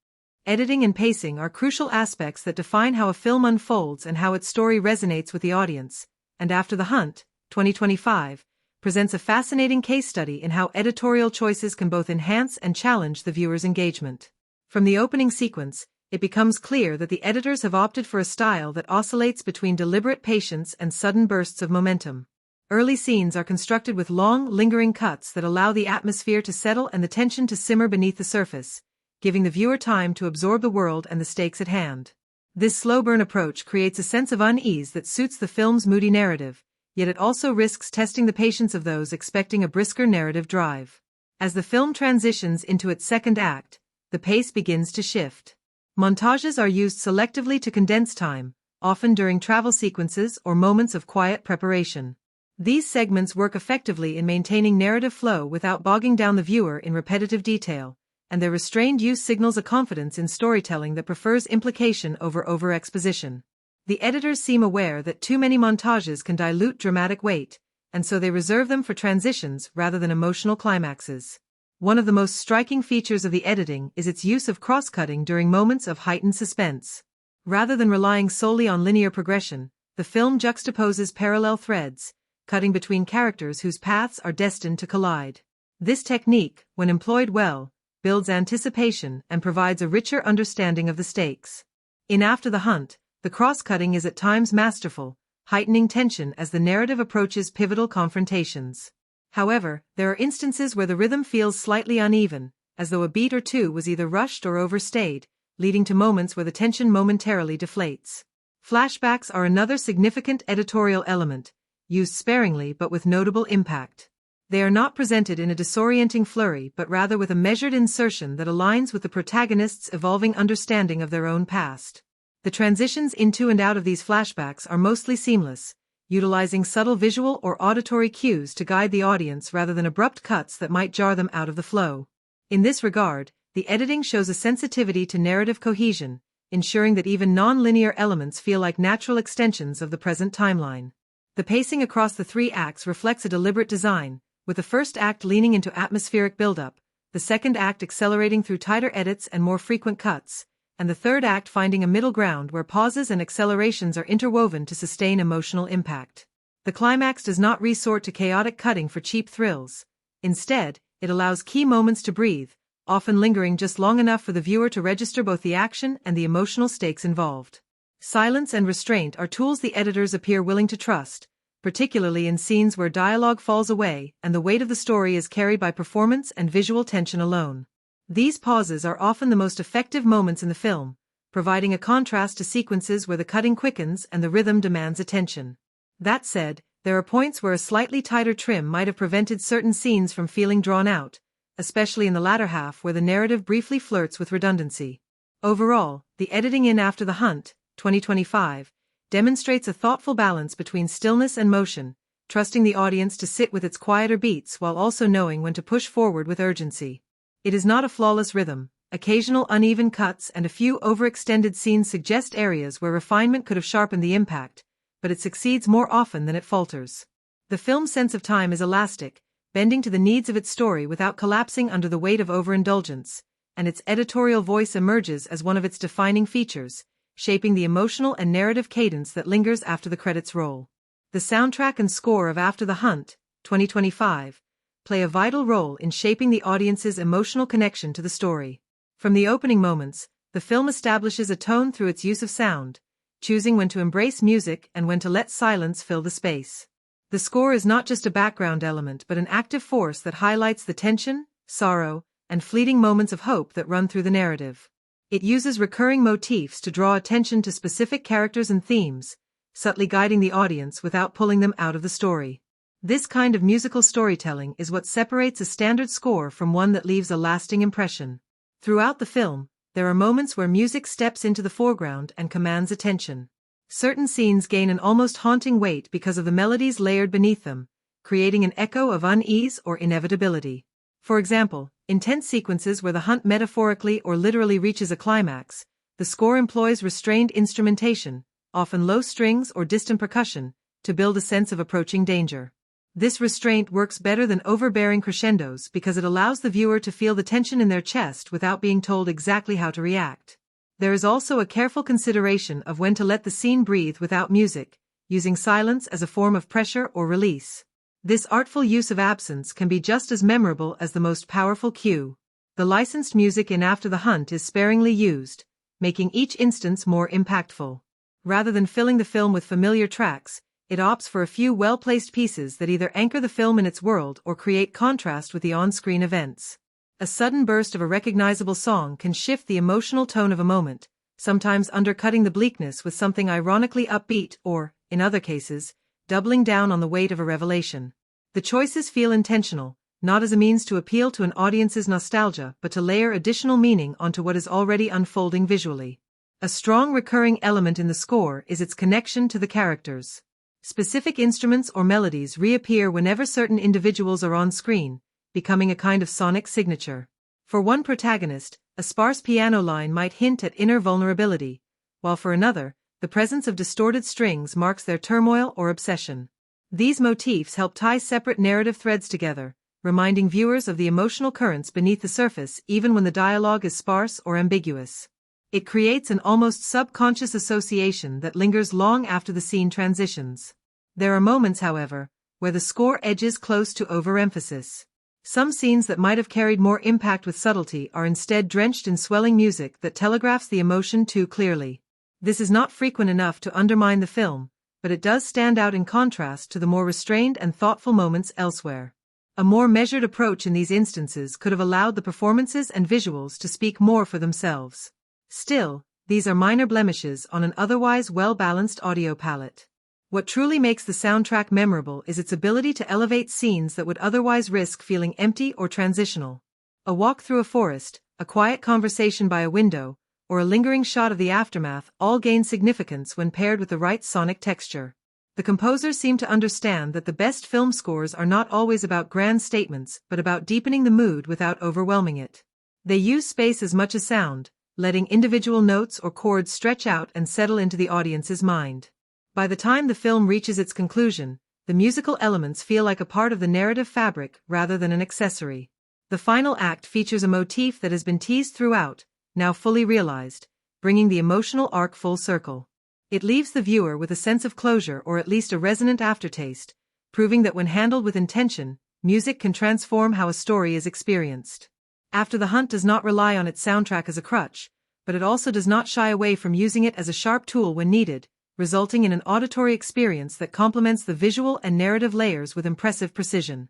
Editing and pacing are crucial aspects that define how a film unfolds and how its story resonates with the audience, and After the Hunt, 2025, presents a fascinating case study in how editorial choices can both enhance and challenge the viewer's engagement. From the opening sequence, it becomes clear that the editors have opted for a style that oscillates between deliberate patience and sudden bursts of momentum. Early scenes are constructed with long, lingering cuts that allow the atmosphere to settle and the tension to simmer beneath the surface, giving the viewer time to absorb the world and the stakes at hand. This slow-burn approach creates a sense of unease that suits the film's moody narrative, yet it also risks testing the patience of those expecting a brisker narrative drive. As the film transitions into its second act, the pace begins to shift. Montages are used selectively to condense time, often during travel sequences or moments of quiet preparation. These segments work effectively in maintaining narrative flow without bogging down the viewer in repetitive detail, and their restrained use signals a confidence in storytelling that prefers implication over over-exposition. The editors seem aware that too many montages can dilute dramatic weight, and so they reserve them for transitions rather than emotional climaxes. One of the most striking features of the editing is its use of cross-cutting during moments of heightened suspense. Rather than relying solely on linear progression, the film juxtaposes parallel threads, cutting between characters whose paths are destined to collide. This technique, when employed well, builds anticipation and provides a richer understanding of the stakes. In After the Hunt, the cross-cutting is at times masterful, heightening tension as the narrative approaches pivotal confrontations. However, there are instances where the rhythm feels slightly uneven, as though a beat or two was either rushed or overstayed, leading to moments where the tension momentarily deflates. Flashbacks are another significant editorial element, used sparingly but with notable impact. They are not presented in a disorienting flurry but rather with a measured insertion that aligns with the protagonist's evolving understanding of their own past. The transitions into and out of these flashbacks are mostly seamless, utilizing subtle visual or auditory cues to guide the audience rather than abrupt cuts that might jar them out of the flow. In this regard, the editing shows a sensitivity to narrative cohesion, ensuring that even non-linear elements feel like natural extensions of the present timeline. The pacing across the three acts reflects a deliberate design, with the first act leaning into atmospheric buildup, the second act accelerating through tighter edits and more frequent cuts, and the third act finding a middle ground where pauses and accelerations are interwoven to sustain emotional impact. The climax does not resort to chaotic cutting for cheap thrills. Instead, it allows key moments to breathe, often lingering just long enough for the viewer to register both the action and the emotional stakes involved. Silence and restraint are tools the editors appear willing to trust, particularly in scenes where dialogue falls away and the weight of the story is carried by performance and visual tension alone. These pauses are often the most effective moments in the film, providing a contrast to sequences where the cutting quickens and the rhythm demands attention. That said, there are points where a slightly tighter trim might have prevented certain scenes from feeling drawn out, especially in the latter half where the narrative briefly flirts with redundancy. Overall, the editing in After the Hunt, 2025, demonstrates a thoughtful balance between stillness and motion, trusting the audience to sit with its quieter beats while also knowing when to push forward with urgency. It is not a flawless rhythm. Occasional uneven cuts and a few overextended scenes suggest areas where refinement could have sharpened the impact, but it succeeds more often than it falters. The film's sense of time is elastic, bending to the needs of its story without collapsing under the weight of overindulgence, and its editorial voice emerges as one of its defining features, shaping the emotional and narrative cadence that lingers after the credits roll. The soundtrack and score of After the Hunt, 2025, play a vital role in shaping the audience's emotional connection to the story. From the opening moments, the film establishes a tone through its use of sound, choosing when to embrace music and when to let silence fill the space. The score is not just a background element but an active force that highlights the tension, sorrow, and fleeting moments of hope that run through the narrative. It uses recurring motifs to draw attention to specific characters and themes, subtly guiding the audience without pulling them out of the story. This kind of musical storytelling is what separates a standard score from one that leaves a lasting impression. Throughout the film, there are moments where music steps into the foreground and commands attention. Certain scenes gain an almost haunting weight because of the melodies layered beneath them, creating an echo of unease or inevitability. For example, in tense sequences where the hunt metaphorically or literally reaches a climax, the score employs restrained instrumentation, often low strings or distant percussion, to build a sense of approaching danger. This restraint works better than overbearing crescendos because it allows the viewer to feel the tension in their chest without being told exactly how to react. There is also a careful consideration of when to let the scene breathe without music, using silence as a form of pressure or release. This artful use of absence can be just as memorable as the most powerful cue. The licensed music in After the Hunt is sparingly used, making each instance more impactful. Rather than filling the film with familiar tracks, it opts for a few well-placed pieces that either anchor the film in its world or create contrast with the on-screen events. A sudden burst of a recognizable song can shift the emotional tone of a moment, sometimes undercutting the bleakness with something ironically upbeat or, in other cases, doubling down on the weight of a revelation. The choices feel intentional, not as a means to appeal to an audience's nostalgia but to layer additional meaning onto what is already unfolding visually. A strong recurring element in the score is its connection to the characters. Specific instruments or melodies reappear whenever certain individuals are on screen, becoming a kind of sonic signature. For one protagonist, a sparse piano line might hint at inner vulnerability, while for another, the presence of distorted strings marks their turmoil or obsession. These motifs help tie separate narrative threads together, reminding viewers of the emotional currents beneath the surface even when the dialogue is sparse or ambiguous. It creates an almost subconscious association that lingers long after the scene transitions. There are moments, however, where the score edges close to overemphasis. Some scenes that might have carried more impact with subtlety are instead drenched in swelling music that telegraphs the emotion too clearly. This is not frequent enough to undermine the film, but it does stand out in contrast to the more restrained and thoughtful moments elsewhere. A more measured approach in these instances could have allowed the performances and visuals to speak more for themselves. Still, these are minor blemishes on an otherwise well-balanced audio palette. What truly makes the soundtrack memorable is its ability to elevate scenes that would otherwise risk feeling empty or transitional. A walk through a forest, a quiet conversation by a window, or a lingering shot of the aftermath all gain significance when paired with the right sonic texture. The composers seem to understand that the best film scores are not always about grand statements but about deepening the mood without overwhelming it. They use space as much as sound, letting individual notes or chords stretch out and settle into the audience's mind. By the time the film reaches its conclusion, the musical elements feel like a part of the narrative fabric rather than an accessory. The final act features a motif that has been teased throughout, now fully realized, bringing the emotional arc full circle. It leaves the viewer with a sense of closure or at least a resonant aftertaste, proving that when handled with intention, music can transform how a story is experienced. After the Hunt does not rely on its soundtrack as a crutch, but it also does not shy away from using it as a sharp tool when needed, resulting in an auditory experience that complements the visual and narrative layers with impressive precision.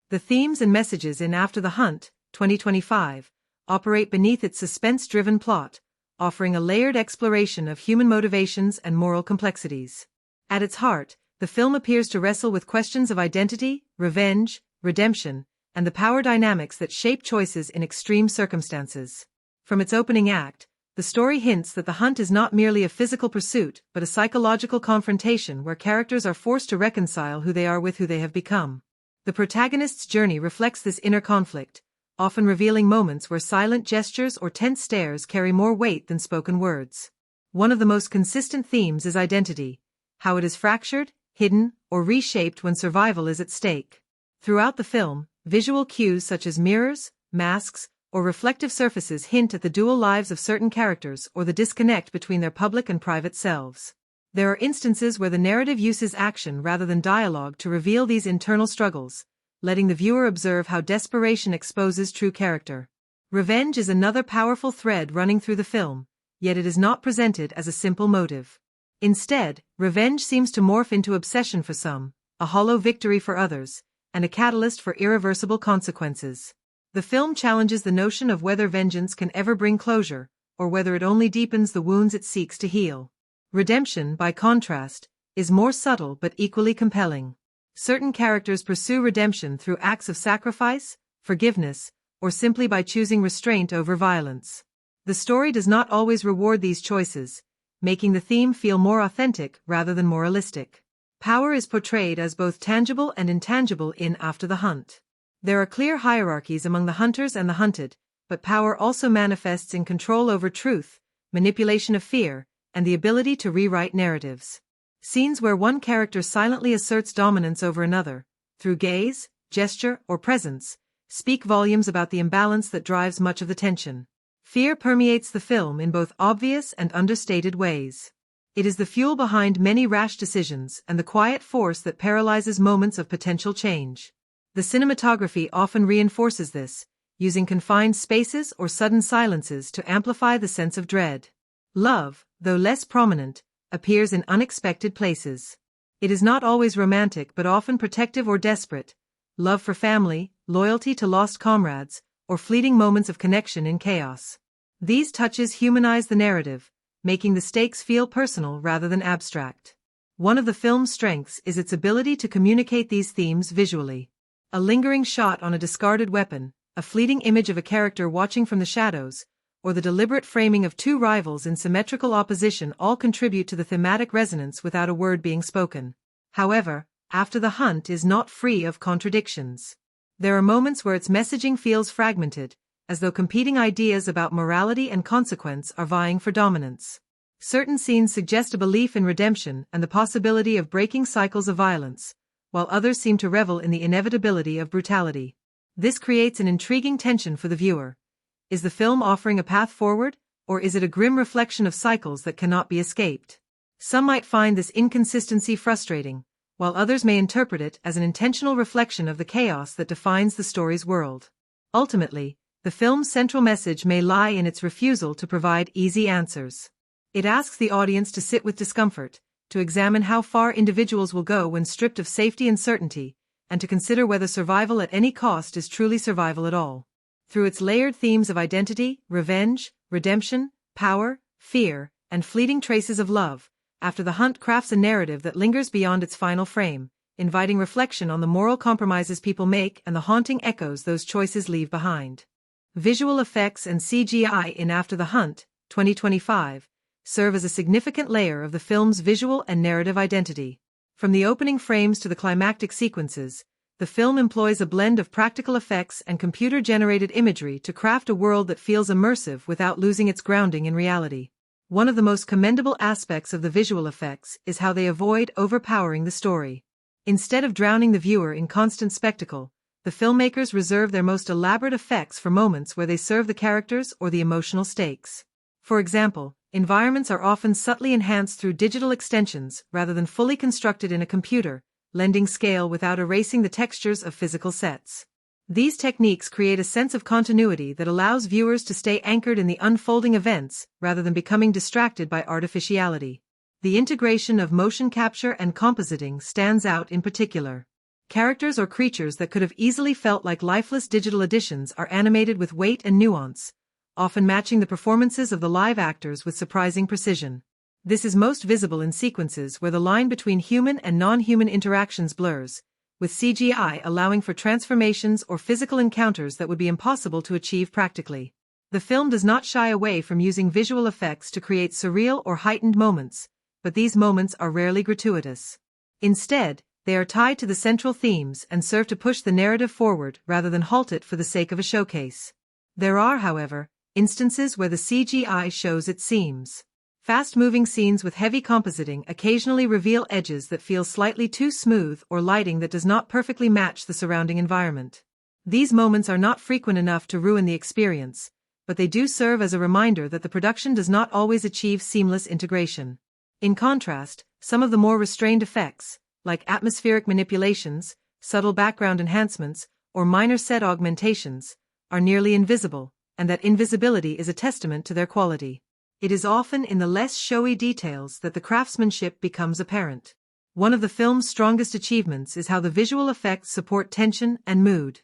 The themes and messages in After the Hunt, 2025, operate beneath its suspense-driven plot, offering a layered exploration of human motivations and moral complexities. At its heart, the film appears to wrestle with questions of identity, revenge, redemption, and the power dynamics that shape choices in extreme circumstances. From its opening act, the story hints that the hunt is not merely a physical pursuit but a psychological confrontation where characters are forced to reconcile who they are with who they have become. The protagonist's journey reflects this inner conflict, often revealing moments where silent gestures or tense stares carry more weight than spoken words. One of the most consistent themes is identity, how it is fractured, hidden, or reshaped when survival is at stake. Throughout the film, visual cues such as mirrors, masks, or reflective surfaces hint at the dual lives of certain characters or the disconnect between their public and private selves. There are instances where the narrative uses action rather than dialogue to reveal these internal struggles, letting the viewer observe how desperation exposes true character. Revenge is another powerful thread running through the film, yet it is not presented as a simple motive. Instead, revenge seems to morph into obsession for some, a hollow victory for others, and a catalyst for irreversible consequences. The film challenges the notion of whether vengeance can ever bring closure, or whether it only deepens the wounds it seeks to heal. Redemption, by contrast, is more subtle but equally compelling. Certain characters pursue redemption through acts of sacrifice, forgiveness, or simply by choosing restraint over violence. The story does not always reward these choices, making the theme feel more authentic rather than moralistic. Power is portrayed as both tangible and intangible in After the Hunt. There are clear hierarchies among the hunters and the hunted, but power also manifests in control over truth, manipulation of fear, and the ability to rewrite narratives. Scenes where one character silently asserts dominance over another, through gaze, gesture, or presence, speak volumes about the imbalance that drives much of the tension. Fear permeates the film in both obvious and understated ways. It is the fuel behind many rash decisions and the quiet force that paralyzes moments of potential change. The cinematography often reinforces this, using confined spaces or sudden silences to amplify the sense of dread. Love, though less prominent, appears in unexpected places. It is not always romantic but often protective or desperate. Love for family, loyalty to lost comrades, or fleeting moments of connection in chaos. These touches humanize the narrative, making the stakes feel personal rather than abstract. One of the film's strengths is its ability to communicate these themes visually. A lingering shot on a discarded weapon, a fleeting image of a character watching from the shadows, or the deliberate framing of two rivals in symmetrical opposition all contribute to the thematic resonance without a word being spoken. However, After the Hunt is not free of contradictions. There are moments where its messaging feels fragmented, as though competing ideas about morality and consequence are vying for dominance. Certain scenes suggest a belief in redemption and the possibility of breaking cycles of violence, while others seem to revel in the inevitability of brutality. This creates an intriguing tension for the viewer. Is the film offering a path forward, or is it a grim reflection of cycles that cannot be escaped? Some might find this inconsistency frustrating, while others may interpret it as an intentional reflection of the chaos that defines the story's world. Ultimately, the film's central message may lie in its refusal to provide easy answers. It asks the audience to sit with discomfort, to examine how far individuals will go when stripped of safety and certainty, and to consider whether survival at any cost is truly survival at all. Through its layered themes of identity, revenge, redemption, power, fear, and fleeting traces of love, After the Hunt crafts a narrative that lingers beyond its final frame, inviting reflection on the moral compromises people make and the haunting echoes those choices leave behind. Visual effects and CGI in After the Hunt, 2025, serve as a significant layer of the film's visual and narrative identity. From the opening frames to the climactic sequences, the film employs a blend of practical effects and computer-generated imagery to craft a world that feels immersive without losing its grounding in reality. One of the most commendable aspects of the visual effects is how they avoid overpowering the story. Instead of drowning the viewer in constant spectacle, the filmmakers reserve their most elaborate effects for moments where they serve the characters or the emotional stakes. For example, environments are often subtly enhanced through digital extensions rather than fully constructed in a computer, lending scale without erasing the textures of physical sets. These techniques create a sense of continuity that allows viewers to stay anchored in the unfolding events rather than becoming distracted by artificiality. The integration of motion capture and compositing stands out in particular. Characters or creatures that could have easily felt like lifeless digital additions are animated with weight and nuance, often matching the performances of the live actors with surprising precision. This is most visible in sequences where the line between human and non-human interactions blurs, with CGI allowing for transformations or physical encounters that would be impossible to achieve practically. The film does not shy away from using visual effects to create surreal or heightened moments, but these moments are rarely gratuitous. Instead, they are tied to the central themes and serve to push the narrative forward rather than halt it for the sake of a showcase. There are, however, instances where the CGI shows its seams. Fast-moving scenes with heavy compositing occasionally reveal edges that feel slightly too smooth or lighting that does not perfectly match the surrounding environment. These moments are not frequent enough to ruin the experience, but they do serve as a reminder that the production does not always achieve seamless integration. In contrast, some of the more restrained effects, like atmospheric manipulations, subtle background enhancements, or minor set augmentations, are nearly invisible, and that invisibility is a testament to their quality. It is often in the less showy details that the craftsmanship becomes apparent. One of the film's strongest achievements is how the visual effects support tension and mood.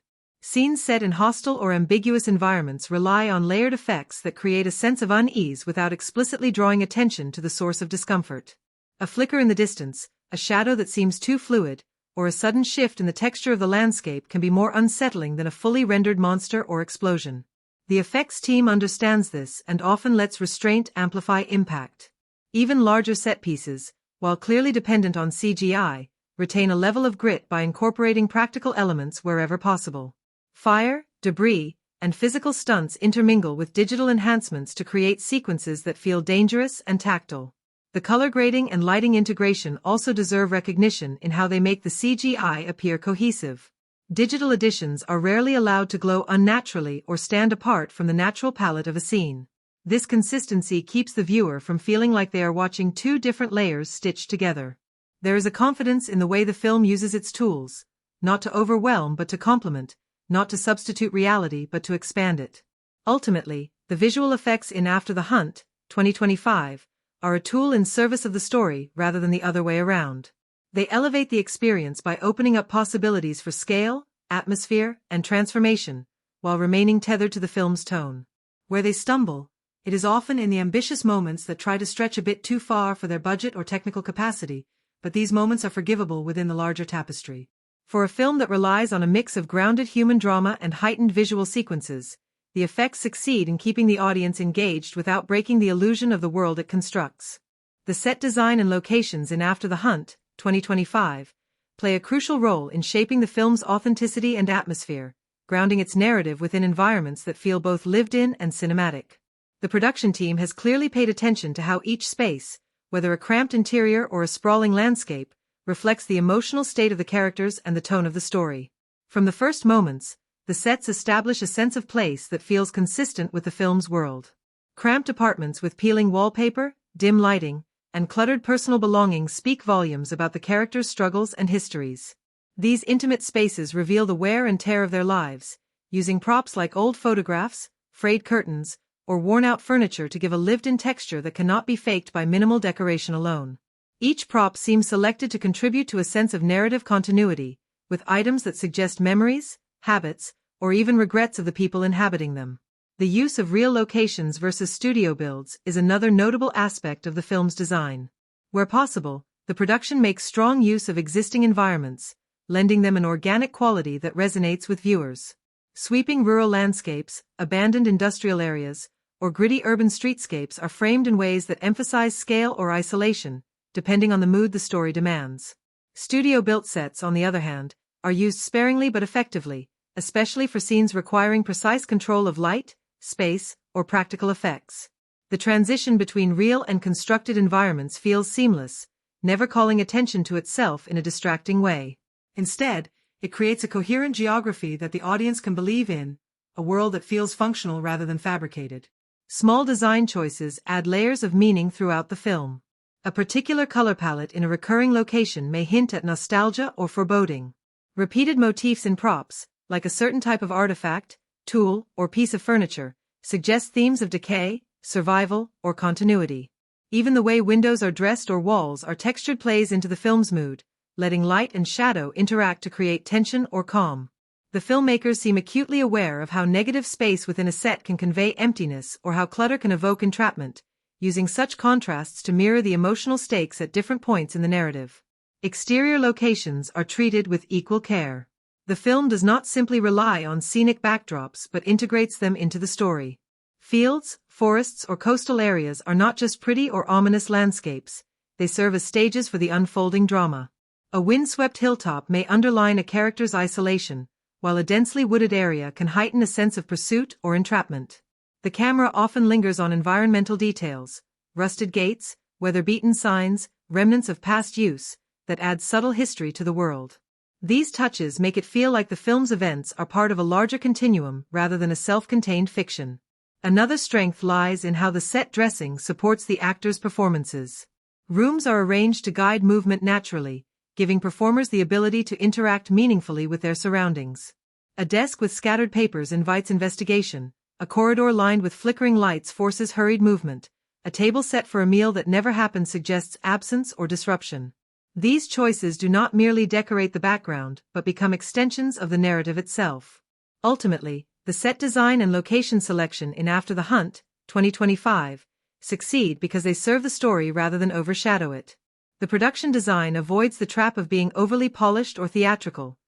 Scenes set in hostile or ambiguous environments rely on layered effects that create a sense of unease without explicitly drawing attention to the source of discomfort. A flicker in the distance, a shadow that seems too fluid, or a sudden shift in the texture of the landscape can be more unsettling than a fully rendered monster or explosion. The effects team understands this and often lets restraint amplify impact. Even larger set pieces, while clearly dependent on CGI, retain a level of grit by incorporating practical elements wherever possible. Fire, debris, and physical stunts intermingle with digital enhancements to create sequences that feel dangerous and tactile. The color grading and lighting integration also deserve recognition in how they make the CGI appear cohesive. Digital additions are rarely allowed to glow unnaturally or stand apart from the natural palette of a scene. This consistency keeps the viewer from feeling like they are watching two different layers stitched together. There is a confidence in the way the film uses its tools, not to overwhelm but to complement, not to substitute reality but to expand it. Ultimately, the visual effects in After the Hunt, 2025, are a tool in service of the story rather than the other way around. They elevate the experience by opening up possibilities for scale, atmosphere, and transformation, while remaining tethered to the film's tone. Where they stumble, it is often in the ambitious moments that try to stretch a bit too far for their budget or technical capacity, but these moments are forgivable within the larger tapestry. For a film that relies on a mix of grounded human drama and heightened visual sequences, the effects succeed in keeping the audience engaged without breaking the illusion of the world it constructs. The set design and locations in After the Hunt, 2025, play a crucial role in shaping the film's authenticity and atmosphere, grounding its narrative within environments that feel both lived in and cinematic. The production team has clearly paid attention to how each space, whether a cramped interior or a sprawling landscape, reflects the emotional state of the characters and the tone of the story. From the first moments, the sets establish a sense of place that feels consistent with the film's world. Cramped apartments with peeling wallpaper, dim lighting, and cluttered personal belongings speak volumes about the characters' struggles and histories. These intimate spaces reveal the wear and tear of their lives, using props like old photographs, frayed curtains, or worn-out furniture to give a lived-in texture that cannot be faked by minimal decoration alone. Each prop seems selected to contribute to a sense of narrative continuity, with items that suggest memories, habits, or even regrets of the people inhabiting them. The use of real locations versus studio builds is another notable aspect of the film's design. Where possible, the production makes strong use of existing environments, lending them an organic quality that resonates with viewers. Sweeping rural landscapes, abandoned industrial areas, or gritty urban streetscapes are framed in ways that emphasize scale or isolation, depending on the mood the story demands. Studio-built sets, on the other hand, are used sparingly but effectively, especially for scenes requiring precise control of light, space, or practical effects. The transition between real and constructed environments feels seamless, never calling attention to itself in a distracting way. Instead, it creates a coherent geography that the audience can believe in, a world that feels functional rather than fabricated. Small design choices add layers of meaning throughout the film. A particular color palette in a recurring location may hint at nostalgia or foreboding. Repeated motifs in props, like a certain type of artifact, tool, or piece of furniture, suggest themes of decay, survival, or continuity. Even the way windows are dressed or walls are textured plays into the film's mood, letting light and shadow interact to create tension or calm. The filmmakers seem acutely aware of how negative space within a set can convey emptiness or how clutter can evoke entrapment, using such contrasts to mirror the emotional stakes at different points in the narrative. Exterior locations are treated with equal care. The film does not simply rely on scenic backdrops but integrates them into the story. Fields, forests, or coastal areas are not just pretty or ominous landscapes, they serve as stages for the unfolding drama. A windswept hilltop may underline a character's isolation, while a densely wooded area can heighten a sense of pursuit or entrapment. The camera often lingers on environmental details, rusted gates, weather-beaten signs, remnants of past use, that add subtle history to the world. These touches make it feel like the film's events are part of a larger continuum rather than a self-contained fiction. Another strength lies in how the set dressing supports the actors' performances. Rooms are arranged to guide movement naturally, giving performers the ability to interact meaningfully with their surroundings. A desk with scattered papers invites investigation, a corridor lined with flickering lights forces hurried movement, a table set for a meal that never happens suggests absence or disruption. These choices do not merely decorate the background but become extensions of the narrative itself. Ultimately, the set design and location selection in After the Hunt, 2025, succeed because they serve the story rather than overshadow it. The production design avoids the trap of being overly polished or theatrical.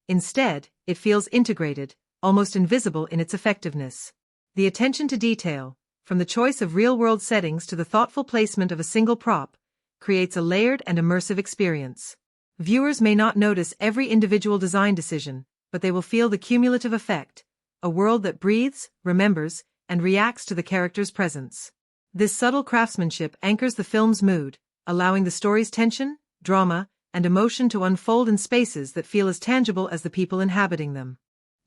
Instead, it feels integrated, almost invisible in its effectiveness. The attention to detail, from the choice of real-world settings to the thoughtful placement of a single prop, creates a layered and immersive experience. Viewers may not notice every individual design decision, but they will feel the cumulative effect, a world that breathes, remembers, and reacts to the character's presence. This subtle craftsmanship anchors the film's mood, allowing the story's tension, drama, and emotion to unfold in spaces that feel as tangible as the people inhabiting them.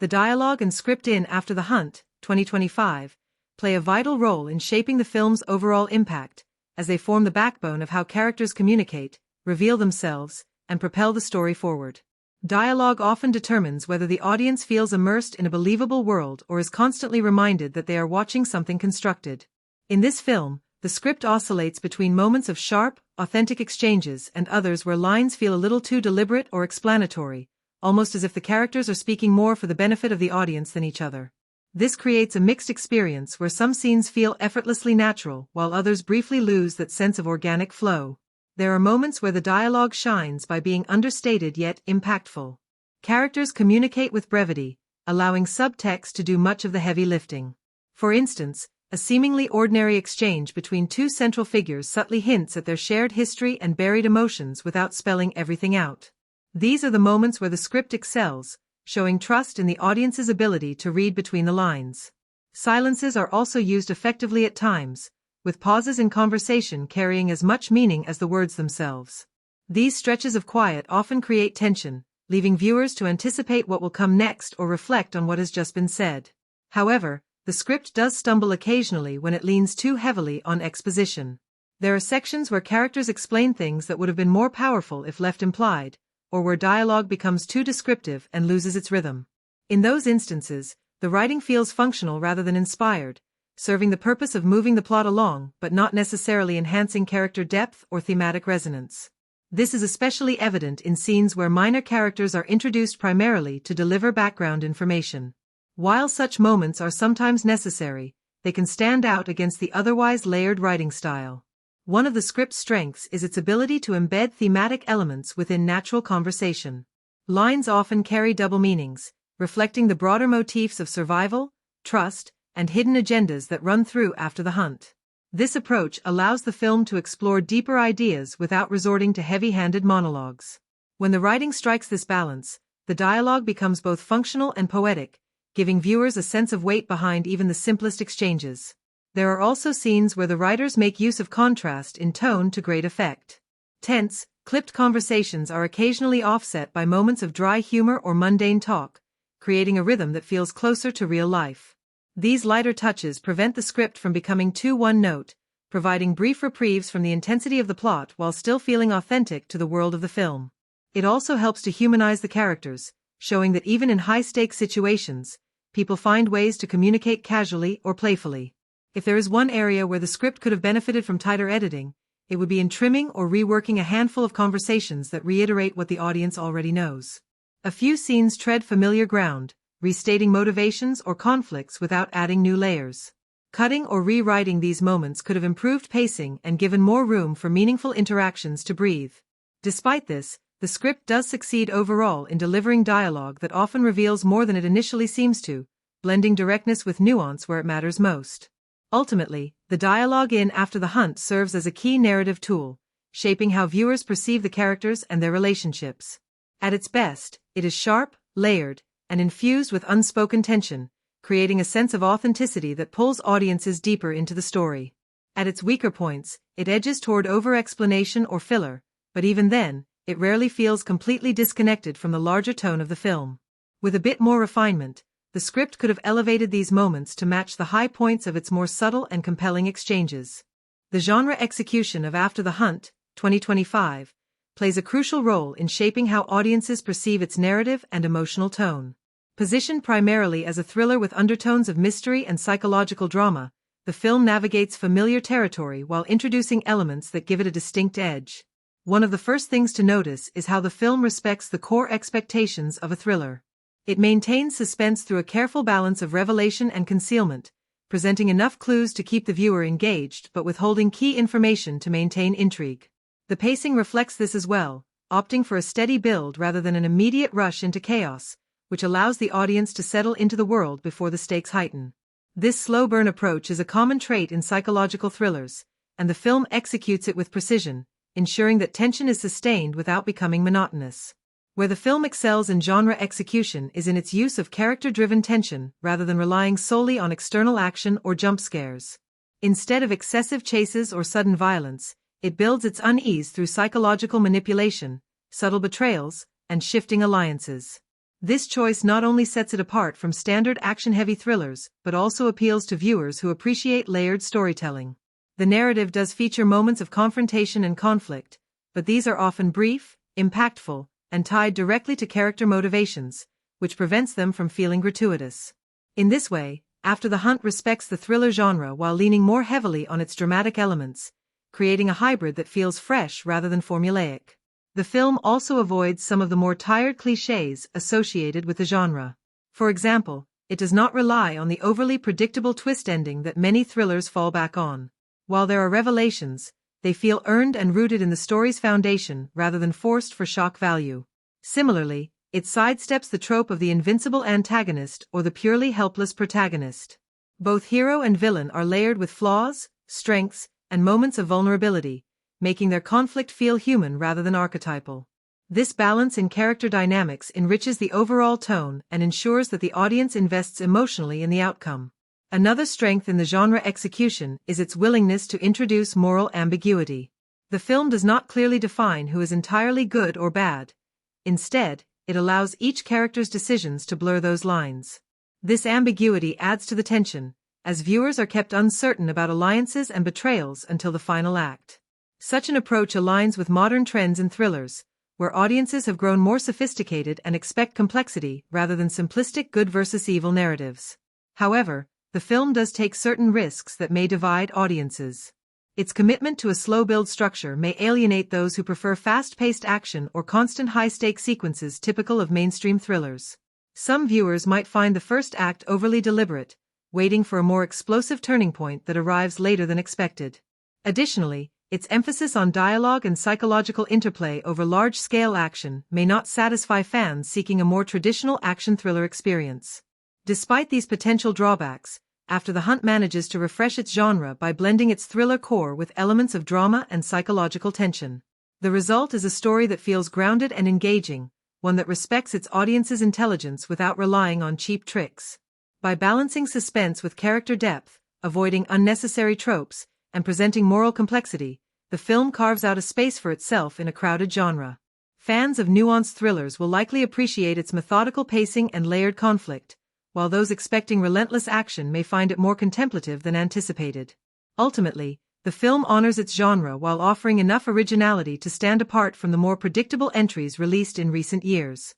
The dialogue and script in After the Hunt, 2025, play a vital role in shaping the film's overall impact, as they form the backbone of how characters communicate, reveal themselves, and propel the story forward. Dialogue often determines whether the audience feels immersed in a believable world or is constantly reminded that they are watching something constructed. In this film, the script oscillates between moments of sharp, authentic exchanges and others where lines feel a little too deliberate or explanatory, almost as if the characters are speaking more for the benefit of the audience than each other. This creates a mixed experience where some scenes feel effortlessly natural while others briefly lose that sense of organic flow. There are moments where the dialogue shines by being understated yet impactful. Characters communicate with brevity, allowing subtext to do much of the heavy lifting. For instance, a seemingly ordinary exchange between two central figures subtly hints at their shared history and buried emotions without spelling everything out. These are the moments where the script excels, showing trust in the audience's ability to read between the lines. Silences are also used effectively at times, with pauses in conversation carrying as much meaning as the words themselves. These stretches of quiet often create tension, leaving viewers to anticipate what will come next or reflect on what has just been said. However, the script does stumble occasionally when it leans too heavily on exposition. There are sections where characters explain things that would have been more powerful if left implied, or where dialogue becomes too descriptive and loses its rhythm. In those instances, the writing feels functional rather than inspired, serving the purpose of moving the plot along but not necessarily enhancing character depth or thematic resonance. This is especially evident in scenes where minor characters are introduced primarily to deliver background information. While such moments are sometimes necessary, they can stand out against the otherwise layered writing style. One of the script's strengths is its ability to embed thematic elements within natural conversation. Lines often carry double meanings, reflecting the broader motifs of survival, trust, and hidden agendas that run through After the Hunt. This approach allows the film to explore deeper ideas without resorting to heavy-handed monologues. When the writing strikes this balance, the dialogue becomes both functional and poetic, giving viewers a sense of weight behind even the simplest exchanges. There are also scenes where the writers make use of contrast in tone to great effect. Tense, clipped conversations are occasionally offset by moments of dry humor or mundane talk, creating a rhythm that feels closer to real life. These lighter touches prevent the script from becoming too one-note, providing brief reprieves from the intensity of the plot while still feeling authentic to the world of the film. It also helps to humanize the characters, showing that even in high-stakes situations, people find ways to communicate casually or playfully. If there is one area where the script could have benefited from tighter editing, it would be in trimming or reworking a handful of conversations that reiterate what the audience already knows. A few scenes tread familiar ground, restating motivations or conflicts without adding new layers. Cutting or rewriting these moments could have improved pacing and given more room for meaningful interactions to breathe. Despite this, the script does succeed overall in delivering dialogue that often reveals more than it initially seems to, blending directness with nuance where it matters most. Ultimately, the dialogue in After the Hunt serves as a key narrative tool, shaping how viewers perceive the characters and their relationships. At its best, it is sharp, layered, and infused with unspoken tension, creating a sense of authenticity that pulls audiences deeper into the story. At its weaker points, it edges toward over-explanation or filler, but even then, it rarely feels completely disconnected from the larger tone of the film. With a bit more refinement, the script could have elevated these moments to match the high points of its more subtle and compelling exchanges. The genre execution of After the Hunt, 2025, plays a crucial role in shaping how audiences perceive its narrative and emotional tone. Positioned primarily as a thriller with undertones of mystery and psychological drama, the film navigates familiar territory while introducing elements that give it a distinct edge. One of the first things to notice is how the film respects the core expectations of a thriller. It maintains suspense through a careful balance of revelation and concealment, presenting enough clues to keep the viewer engaged but withholding key information to maintain intrigue. The pacing reflects this as well, opting for a steady build rather than an immediate rush into chaos, which allows the audience to settle into the world before the stakes heighten. This slow burn approach is a common trait in psychological thrillers, and the film executes it with precision, ensuring that tension is sustained without becoming monotonous. Where the film excels in genre execution is in its use of character-driven tension rather than relying solely on external action or jump scares. Instead of excessive chases or sudden violence, it builds its unease through psychological manipulation, subtle betrayals, and shifting alliances. This choice not only sets it apart from standard action-heavy thrillers but also appeals to viewers who appreciate layered storytelling. The narrative does feature moments of confrontation and conflict, but these are often brief, impactful, and tied directly to character motivations, which prevents them from feeling gratuitous. In this way, After the Hunt respects the thriller genre while leaning more heavily on its dramatic elements, creating a hybrid that feels fresh rather than formulaic. The film also avoids some of the more tired clichés associated with the genre. For example, it does not rely on the overly predictable twist ending that many thrillers fall back on. While there are revelations, they feel earned and rooted in the story's foundation rather than forced for shock value. Similarly, it sidesteps the trope of the invincible antagonist or the purely helpless protagonist. Both hero and villain are layered with flaws, strengths, and moments of vulnerability, making their conflict feel human rather than archetypal. This balance in character dynamics enriches the overall tone and ensures that the audience invests emotionally in the outcome. Another strength in the genre execution is its willingness to introduce moral ambiguity. The film does not clearly define who is entirely good or bad. Instead, it allows each character's decisions to blur those lines. This ambiguity adds to the tension, as viewers are kept uncertain about alliances and betrayals until the final act. Such an approach aligns with modern trends in thrillers, where audiences have grown more sophisticated and expect complexity rather than simplistic good versus evil narratives. However, the film does take certain risks that may divide audiences. Its commitment to a slow-build structure may alienate those who prefer fast-paced action or constant high-stakes sequences typical of mainstream thrillers. Some viewers might find the first act overly deliberate, waiting for a more explosive turning point that arrives later than expected. Additionally, its emphasis on dialogue and psychological interplay over large-scale action may not satisfy fans seeking a more traditional action thriller experience. Despite these potential drawbacks, After the Hunt manages to refresh its genre by blending its thriller core with elements of drama and psychological tension. The result is a story that feels grounded and engaging, one that respects its audience's intelligence without relying on cheap tricks. By balancing suspense with character depth, avoiding unnecessary tropes, and presenting moral complexity, the film carves out a space for itself in a crowded genre. Fans of nuanced thrillers will likely appreciate its methodical pacing and layered conflict, while those expecting relentless action may find it more contemplative than anticipated. Ultimately, the film honors its genre while offering enough originality to stand apart from the more predictable entries released in recent years.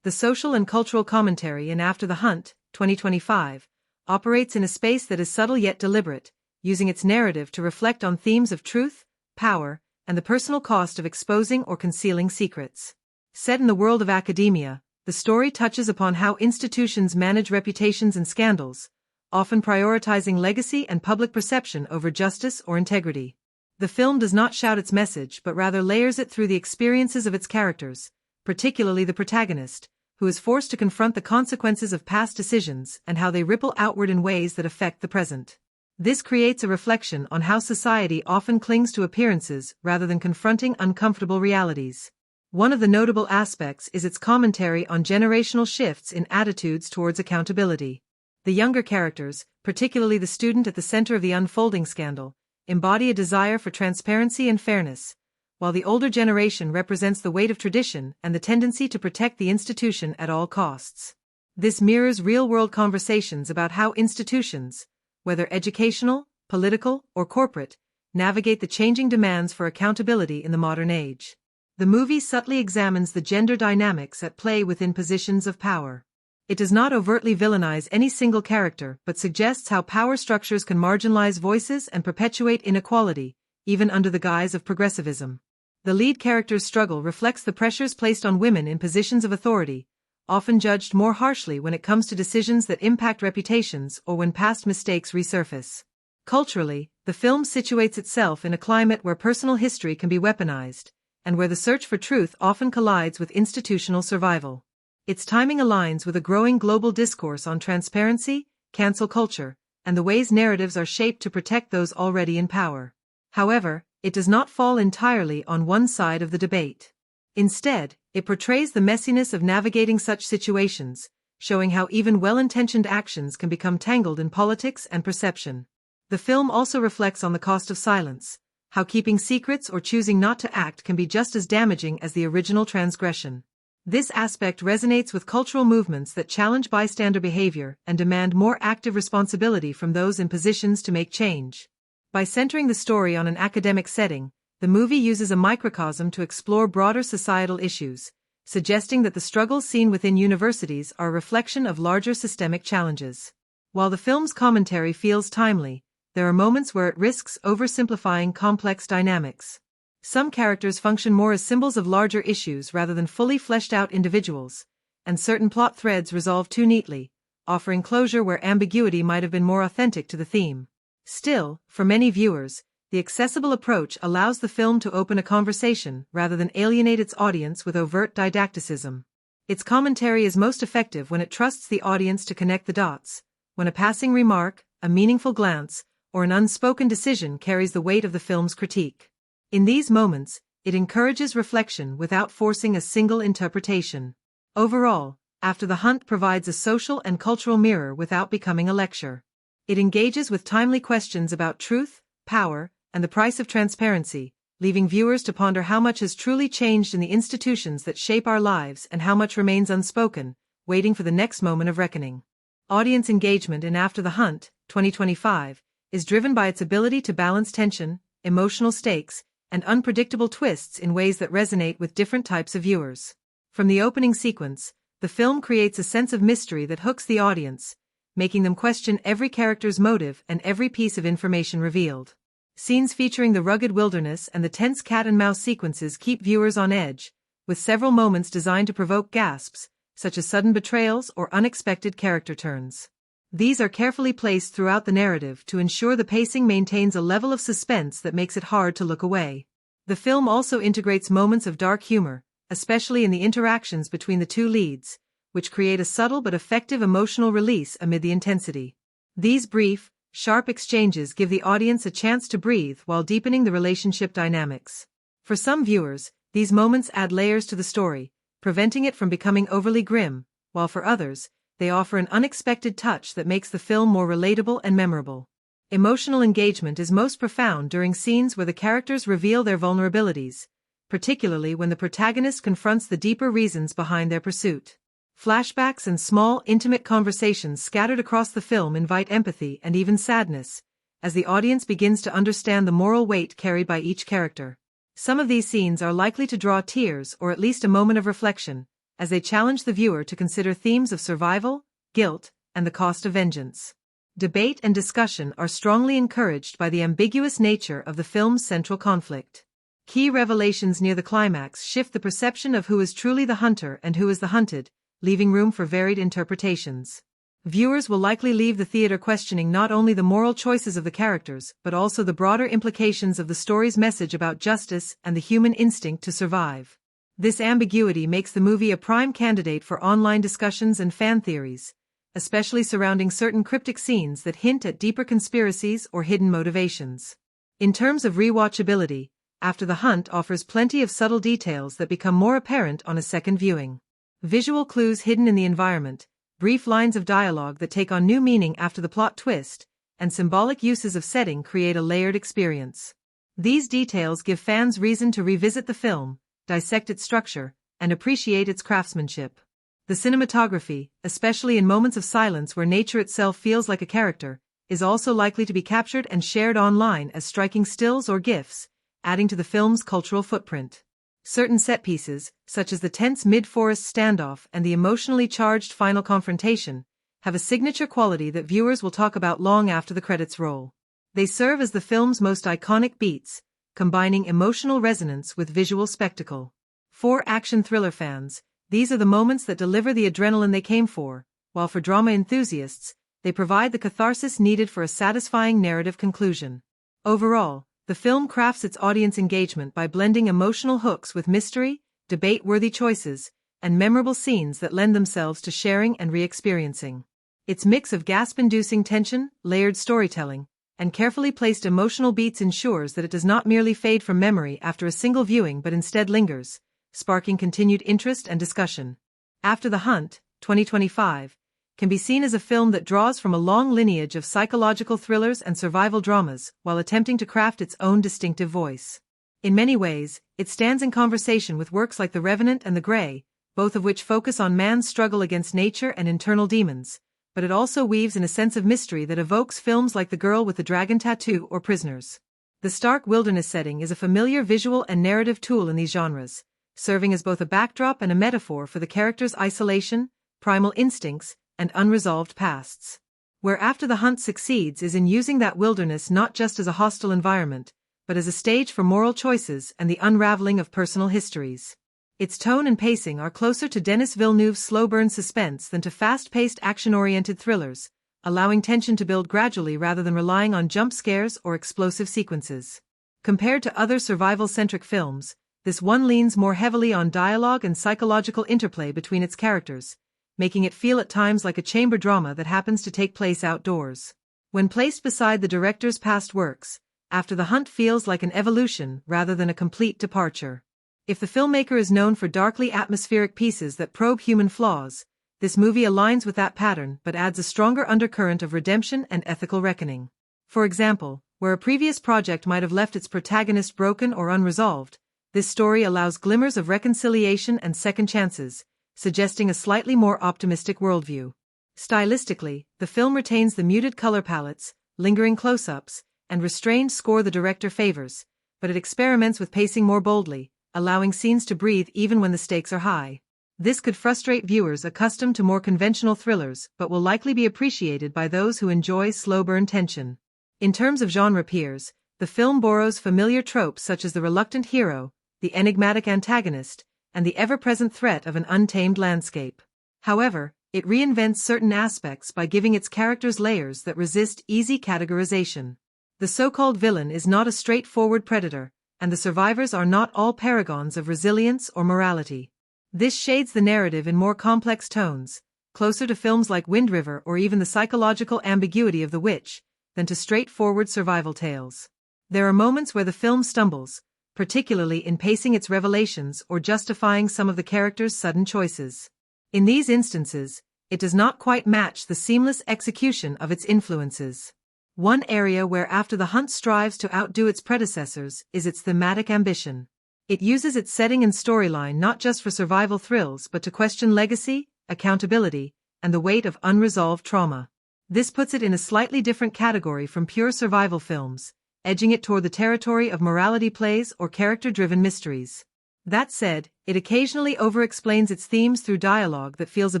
The social and cultural commentary in After the Hunt, 2025, operates in a space that is subtle yet deliberate, using its narrative to reflect on themes of truth, power, and the personal cost of exposing or concealing secrets. Set in the world of academia, the story touches upon how institutions manage reputations and scandals, often prioritizing legacy and public perception over justice or integrity. The film does not shout its message but rather layers it through the experiences of its characters, particularly the protagonist, who is forced to confront the consequences of past decisions and how they ripple outward in ways that affect the present. This creates a reflection on how society often clings to appearances rather than confronting uncomfortable realities. One of the notable aspects is its commentary on generational shifts in attitudes towards accountability. The younger characters, particularly the student at the center of the unfolding scandal, embody a desire for transparency and fairness, while the older generation represents the weight of tradition and the tendency to protect the institution at all costs. This mirrors real-world conversations about how institutions, whether educational, political, or corporate, navigate the changing demands for accountability in the modern age. The movie subtly examines the gender dynamics at play within positions of power. It does not overtly villainize any single character but suggests how power structures can marginalize voices and perpetuate inequality, even under the guise of progressivism. The lead character's struggle reflects the pressures placed on women in positions of authority, often judged more harshly when it comes to decisions that impact reputations or when past mistakes resurface. Culturally, the film situates itself in a climate where personal history can be weaponized, and where the search for truth often collides with institutional survival. Its timing aligns with a growing global discourse on transparency, cancel culture, and the ways narratives are shaped to protect those already in power. However, it does not fall entirely on one side of the debate. Instead, it portrays the messiness of navigating such situations, showing how even well-intentioned actions can become tangled in politics and perception. The film also reflects on the cost of silence, how keeping secrets or choosing not to act can be just as damaging as the original transgression. This aspect resonates with cultural movements that challenge bystander behavior and demand more active responsibility from those in positions to make change. By centering the story on an academic setting, the movie uses a microcosm to explore broader societal issues, suggesting that the struggles seen within universities are a reflection of larger systemic challenges. While the film's commentary feels timely, there are moments where it risks oversimplifying complex dynamics. Some characters function more as symbols of larger issues rather than fully fleshed-out individuals, and certain plot threads resolve too neatly, offering closure where ambiguity might have been more authentic to the theme. Still, for many viewers, the accessible approach allows the film to open a conversation rather than alienate its audience with overt didacticism. Its commentary is most effective when it trusts the audience to connect the dots, when a passing remark, a meaningful glance, or an unspoken decision carries the weight of the film's critique. In these moments, it encourages reflection without forcing a single interpretation. Overall, After the Hunt provides a social and cultural mirror without becoming a lecture. It engages with timely questions about truth, power, and the price of transparency, leaving viewers to ponder how much has truly changed in the institutions that shape our lives and how much remains unspoken, waiting for the next moment of reckoning. Audience engagement in After the Hunt, 2025, is driven by its ability to balance tension, emotional stakes, and unpredictable twists in ways that resonate with different types of viewers. From the opening sequence, the film creates a sense of mystery that hooks the audience, making them question every character's motive and every piece of information revealed. Scenes featuring the rugged wilderness and the tense cat-and-mouse sequences keep viewers on edge, with several moments designed to provoke gasps, such as sudden betrayals or unexpected character turns. These are carefully placed throughout the narrative to ensure the pacing maintains a level of suspense that makes it hard to look away. The film also integrates moments of dark humor, especially in the interactions between the two leads, which create a subtle but effective emotional release amid the intensity. These brief, sharp exchanges give the audience a chance to breathe while deepening the relationship dynamics. For some viewers, these moments add layers to the story, preventing it from becoming overly grim, while for others, they offer an unexpected touch that makes the film more relatable and memorable. Emotional engagement is most profound during scenes where the characters reveal their vulnerabilities, particularly when the protagonist confronts the deeper reasons behind their pursuit. Flashbacks and small, intimate conversations scattered across the film invite empathy and even sadness, as the audience begins to understand the moral weight carried by each character. Some of these scenes are likely to draw tears or at least a moment of reflection, as they challenge the viewer to consider themes of survival, guilt, and the cost of vengeance. Debate and discussion are strongly encouraged by the ambiguous nature of the film's central conflict. Key revelations near the climax shift the perception of who is truly the hunter and who is the hunted, leaving room for varied interpretations. Viewers will likely leave the theater questioning not only the moral choices of the characters but also the broader implications of the story's message about justice and the human instinct to survive. This ambiguity makes the movie a prime candidate for online discussions and fan theories, especially surrounding certain cryptic scenes that hint at deeper conspiracies or hidden motivations. In terms of rewatchability, After the Hunt offers plenty of subtle details that become more apparent on a second viewing. Visual clues hidden in the environment, brief lines of dialogue that take on new meaning after the plot twist, and symbolic uses of setting create a layered experience. These details give fans reason to revisit the film, dissect its structure, and appreciate its craftsmanship. The cinematography, especially in moments of silence where nature itself feels like a character, is also likely to be captured and shared online as striking stills or GIFs, adding to the film's cultural footprint. Certain set pieces, such as the tense mid-forest standoff and the emotionally charged final confrontation, have a signature quality that viewers will talk about long after the credits roll. They serve as the film's most iconic beats, combining emotional resonance with visual spectacle. For action thriller fans, These are the moments that deliver the adrenaline they came for, while for drama enthusiasts, they provide the catharsis needed for a satisfying narrative conclusion. Overall, the film crafts its audience engagement by blending emotional hooks with mystery, debate-worthy choices, and memorable scenes that lend themselves to sharing and re-experiencing. Its mix of gasp-inducing tension, layered storytelling, and carefully placed emotional beats ensures that it does not merely fade from memory after a single viewing but instead lingers, sparking continued interest and discussion. After the Hunt, 2025, can be seen as a film that draws from a long lineage of psychological thrillers and survival dramas while attempting to craft its own distinctive voice. In many ways, it stands in conversation with works like The Revenant and The Grey, both of which focus on man's struggle against nature and internal demons, but it also weaves in a sense of mystery that evokes films like The Girl with the Dragon Tattoo or Prisoners. The stark wilderness setting is a familiar visual and narrative tool in these genres, serving as both a backdrop and a metaphor for the characters' isolation, primal instincts, and unresolved pasts. Where After the Hunt succeeds is in using that wilderness not just as a hostile environment, but as a stage for moral choices and the unraveling of personal histories. Its tone and pacing are closer to Denis Villeneuve's slow-burn suspense than to fast-paced action-oriented thrillers, allowing tension to build gradually rather than relying on jump scares or explosive sequences. Compared to other survival-centric films, this one leans more heavily on dialogue and psychological interplay between its characters, making it feel at times like a chamber drama that happens to take place outdoors. When placed beside the director's past works, After the Hunt feels like an evolution rather than a complete departure. If the filmmaker is known for darkly atmospheric pieces that probe human flaws, this movie aligns with that pattern but adds a stronger undercurrent of redemption and ethical reckoning. For example, where a previous project might have left its protagonist broken or unresolved, this story allows glimmers of reconciliation and second chances, suggesting a slightly more optimistic worldview. Stylistically, the film retains the muted color palettes, lingering close-ups, and restrained score the director favors, but it experiments with pacing more boldly, allowing scenes to breathe even when the stakes are high. This could frustrate viewers accustomed to more conventional thrillers but will likely be appreciated by those who enjoy slow-burn tension. In terms of genre peers, the film borrows familiar tropes such as the reluctant hero, the enigmatic antagonist, and the ever-present threat of an untamed landscape. However, it reinvents certain aspects by giving its characters layers that resist easy categorization. The so-called villain is not a straightforward predator, and the survivors are not all paragons of resilience or morality. This shades the narrative in more complex tones, closer to films like Wind River or even the psychological ambiguity of The Witch, than to straightforward survival tales. There are moments where the film stumbles, particularly in pacing its revelations or justifying some of the characters' sudden choices. In these instances, it does not quite match the seamless execution of its influences. One area where After the Hunt strives to outdo its predecessors is its thematic ambition. It uses its setting and storyline not just for survival thrills but to question legacy, accountability, and the weight of unresolved trauma. This puts it in a slightly different category from pure survival films, edging it toward the territory of morality plays or character-driven mysteries. That said, it occasionally over-explains its themes through dialogue that feels a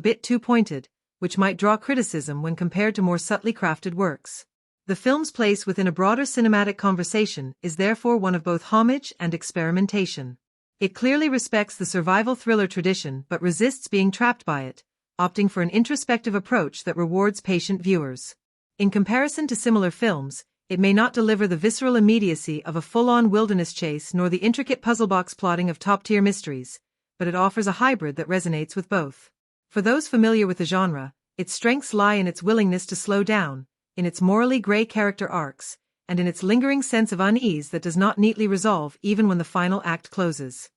bit too pointed, which might draw criticism when compared to more subtly crafted works. The film's place within a broader cinematic conversation is therefore one of both homage and experimentation. It clearly respects the survival thriller tradition but resists being trapped by it, opting for an introspective approach that rewards patient viewers. In comparison to similar films, it may not deliver the visceral immediacy of a full-on wilderness chase nor the intricate puzzle box plotting of top-tier mysteries, but it offers a hybrid that resonates with both. For those familiar with the genre, its strengths lie in its willingness to slow down, in its morally gray character arcs, and in its lingering sense of unease that does not neatly resolve even when the final act closes.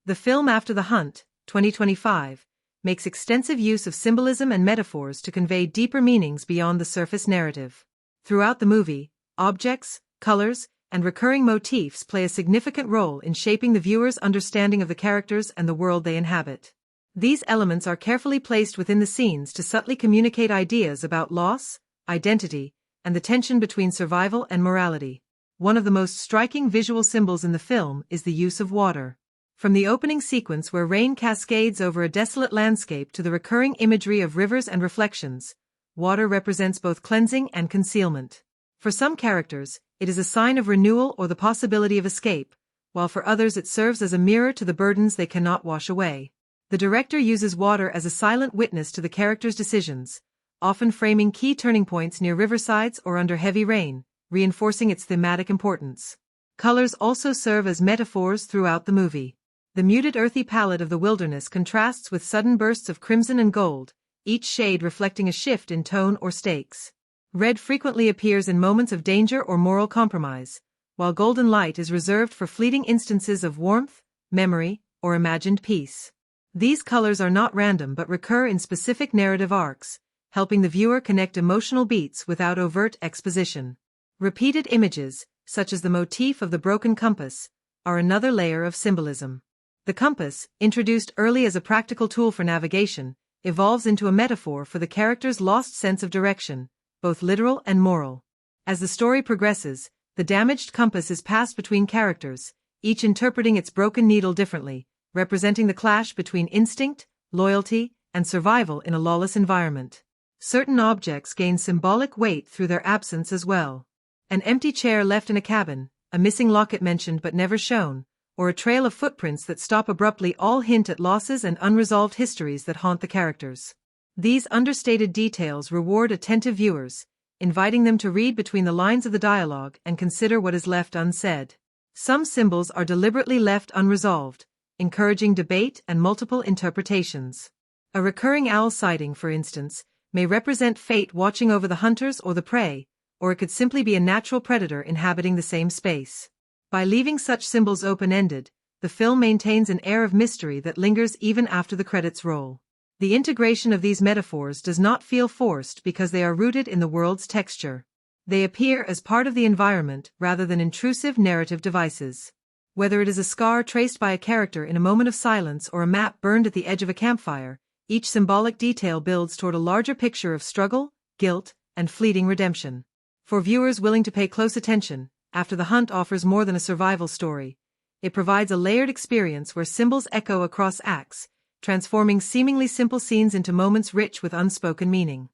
The film After the Hunt, 2025, makes extensive use of symbolism and metaphors to convey deeper meanings beyond the surface narrative. Throughout the movie, objects, colors, and recurring motifs play a significant role in shaping the viewer's understanding of the characters and the world they inhabit. These elements are carefully placed within the scenes to subtly communicate ideas about loss, identity, and the tension between survival and morality. One of the most striking visual symbols in the film is the use of water. From the opening sequence where rain cascades over a desolate landscape to the recurring imagery of rivers and reflections, water represents both cleansing and concealment. For some characters, it is a sign of renewal or the possibility of escape, while for others it serves as a mirror to the burdens they cannot wash away. The director uses water as a silent witness to the character's decisions, often framing key turning points near riversides or under heavy rain, reinforcing its thematic importance. Colors also serve as metaphors throughout the movie. The muted earthy palette of the wilderness contrasts with sudden bursts of crimson and gold, each shade reflecting a shift in tone or stakes. Red frequently appears in moments of danger or moral compromise, while golden light is reserved for fleeting instances of warmth, memory, or imagined peace. These colors are not random but recur in specific narrative arcs, helping the viewer connect emotional beats without overt exposition. Repeated images, such as the motif of the broken compass, are another layer of symbolism. The compass, introduced early as a practical tool for navigation, evolves into a metaphor for the character's lost sense of direction, both literal and moral. As the story progresses, the damaged compass is passed between characters, each interpreting its broken needle differently, representing the clash between instinct, loyalty, and survival in a lawless environment. Certain objects gain symbolic weight through their absence as well. An empty chair left in a cabin, a missing locket mentioned but never shown, or a trail of footprints that stop abruptly all hint at losses and unresolved histories that haunt the characters. These understated details reward attentive viewers, inviting them to read between the lines of the dialogue and consider what is left unsaid. Some symbols are deliberately left unresolved, encouraging debate and multiple interpretations. A recurring owl sighting, for instance, may represent fate watching over the hunters or the prey, or it could simply be a natural predator inhabiting the same space. By leaving such symbols open-ended, the film maintains an air of mystery that lingers even after the credits roll. The integration of these metaphors does not feel forced because they are rooted in the world's texture. They appear as part of the environment rather than intrusive narrative devices. Whether it is a scar traced by a character in a moment of silence or a map burned at the edge of a campfire, each symbolic detail builds toward a larger picture of struggle, guilt, and fleeting redemption. For viewers willing to pay close attention, After the Hunt offers more than a survival story. It provides a layered experience where symbols echo across acts, transforming seemingly simple scenes into moments rich with unspoken meaning.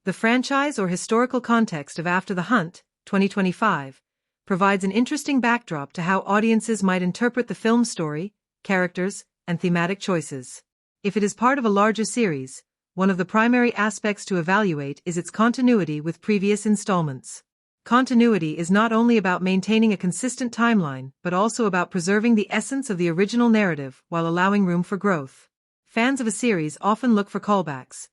The franchise or historical context of After the Hunt, 2025, provides an interesting backdrop to how audiences might interpret the film's story, characters, and thematic choices. If it is part of a larger series, one of the primary aspects to evaluate is its continuity with previous installments. Continuity is not only about maintaining a consistent timeline, but also about preserving the essence of the original narrative while allowing room for growth. Fans of a series often look for callbacks,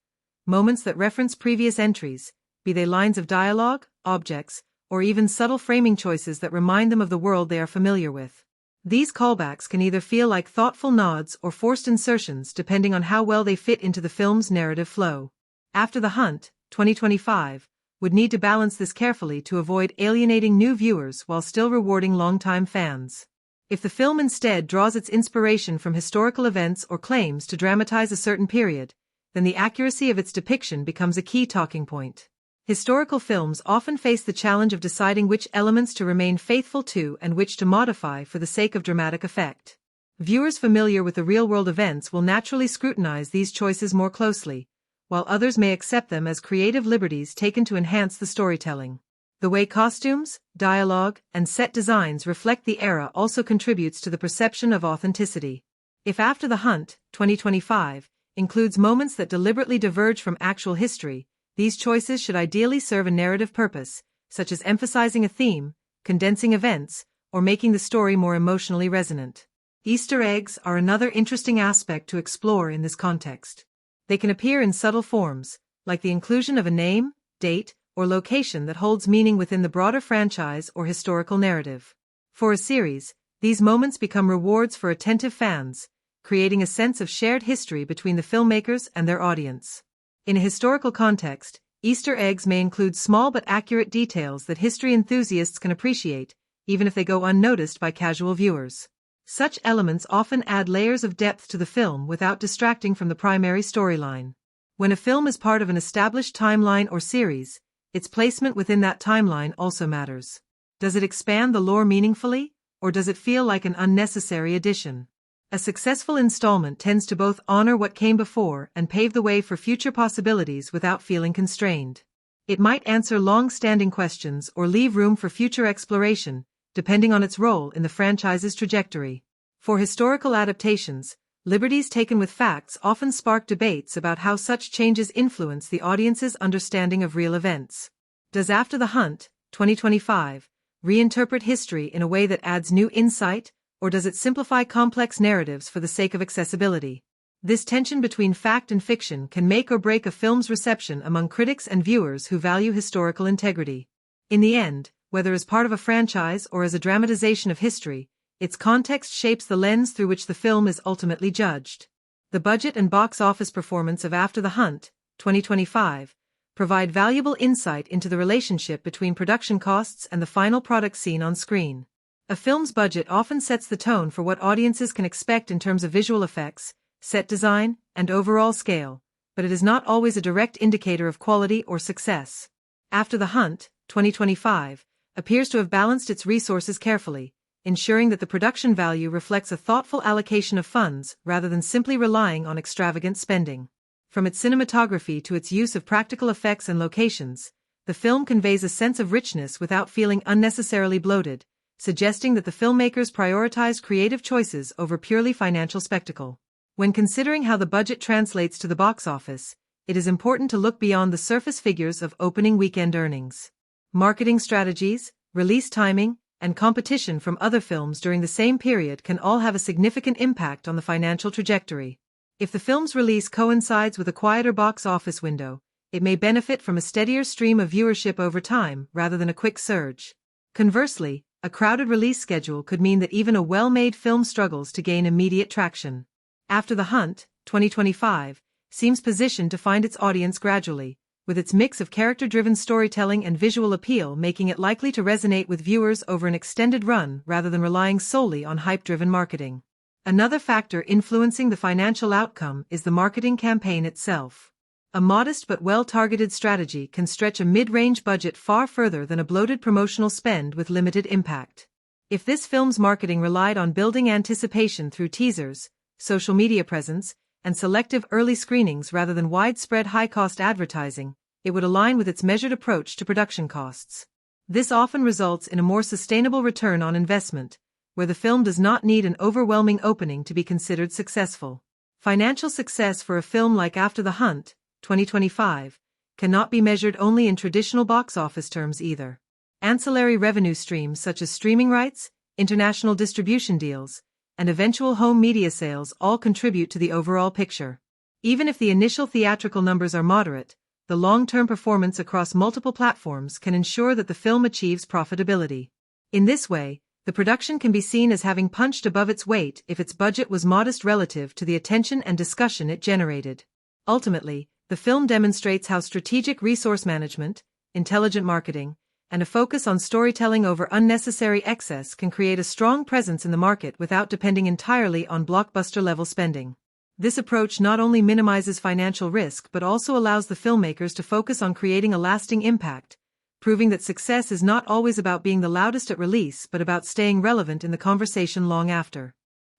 moments that reference previous entries, be they lines of dialogue, objects, or even subtle framing choices that remind them of the world they are familiar with. These callbacks can either feel like thoughtful nods or forced insertions depending on how well they fit into the film's narrative flow. After the Hunt, 2025, would need to balance this carefully to avoid alienating new viewers while still rewarding longtime fans. If the film instead draws its inspiration from historical events or claims to dramatize a certain period, then the accuracy of its depiction becomes a key talking point. Historical films often face the challenge of deciding which elements to remain faithful to and which to modify for the sake of dramatic effect. Viewers familiar with the real-world events will naturally scrutinize these choices more closely, while others may accept them as creative liberties taken to enhance the storytelling. The way costumes, dialogue, and set designs reflect the era also contributes to the perception of authenticity. If After the Hunt, 2025, includes moments that deliberately diverge from actual history, these choices should ideally serve a narrative purpose, such as emphasizing a theme, condensing events, or making the story more emotionally resonant. Easter eggs are another interesting aspect to explore in this context. They can appear in subtle forms, like the inclusion of a name, date, or location that holds meaning within the broader franchise or historical narrative. For a series, these moments become rewards for attentive fans, creating a sense of shared history between the filmmakers and their audience. In a historical context, Easter eggs may include small but accurate details that history enthusiasts can appreciate, even if they go unnoticed by casual viewers. Such elements often add layers of depth to the film without distracting from the primary storyline. When a film is part of an established timeline or series, its placement within that timeline also matters. Does it expand the lore meaningfully, or does it feel like an unnecessary addition? A successful installment tends to both honor what came before and pave the way for future possibilities without feeling constrained. It might answer long-standing questions or leave room for future exploration, depending on its role in the franchise's trajectory. For historical adaptations, liberties taken with facts often spark debates about how such changes influence the audience's understanding of real events. Does After the Hunt, 2025, reinterpret history in a way that adds new insight, or does it simplify complex narratives for the sake of accessibility? This tension between fact and fiction can make or break a film's reception among critics and viewers who value historical integrity. In the end, whether as part of a franchise or as a dramatization of history, its context shapes the lens through which the film is ultimately judged. The budget and box office performance of After the Hunt, 2025, provide valuable insight into the relationship between production costs and the final product seen on screen. A film's budget often sets the tone for what audiences can expect in terms of visual effects, set design, and overall scale, but it is not always a direct indicator of quality or success. After the Hunt, 2025, appears to have balanced its resources carefully, ensuring that the production value reflects a thoughtful allocation of funds rather than simply relying on extravagant spending. From its cinematography to its use of practical effects and locations, the film conveys a sense of richness without feeling unnecessarily bloated, suggesting that the filmmakers prioritized creative choices over purely financial spectacle. When considering how the budget translates to the box office, it is important to look beyond the surface figures of opening weekend earnings. Marketing strategies, release timing, and competition from other films during the same period can all have a significant impact on the financial trajectory. If the film's release coincides with a quieter box office window, it may benefit from a steadier stream of viewership over time rather than a quick surge. Conversely, a crowded release schedule could mean that even a well-made film struggles to gain immediate traction. After the Hunt, 2025, seems positioned to find its audience gradually, with its mix of character-driven storytelling and visual appeal making it likely to resonate with viewers over an extended run rather than relying solely on hype-driven marketing. Another factor influencing the financial outcome is the marketing campaign itself. A modest but well-targeted strategy can stretch a mid-range budget far further than a bloated promotional spend with limited impact. If this film's marketing relied on building anticipation through teasers, social media presence, and selective early screenings rather than widespread high-cost advertising, it would align with its measured approach to production costs. This often results in a more sustainable return on investment, where the film does not need an overwhelming opening to be considered successful. Financial success for a film like After the Hunt, 2025, cannot be measured only in traditional box office terms either. Ancillary revenue streams such as streaming rights, international distribution deals, and eventual home media sales all contribute to the overall picture. Even if the initial theatrical numbers are moderate, the long-term performance across multiple platforms can ensure that the film achieves profitability. In this way, the production can be seen as having punched above its weight if its budget was modest relative to the attention and discussion it generated. Ultimately, the film demonstrates how strategic resource management, intelligent marketing, and a focus on storytelling over unnecessary excess can create a strong presence in the market without depending entirely on blockbuster-level spending. This approach not only minimizes financial risk but also allows the filmmakers to focus on creating a lasting impact, proving that success is not always about being the loudest at release but about staying relevant in the conversation long after.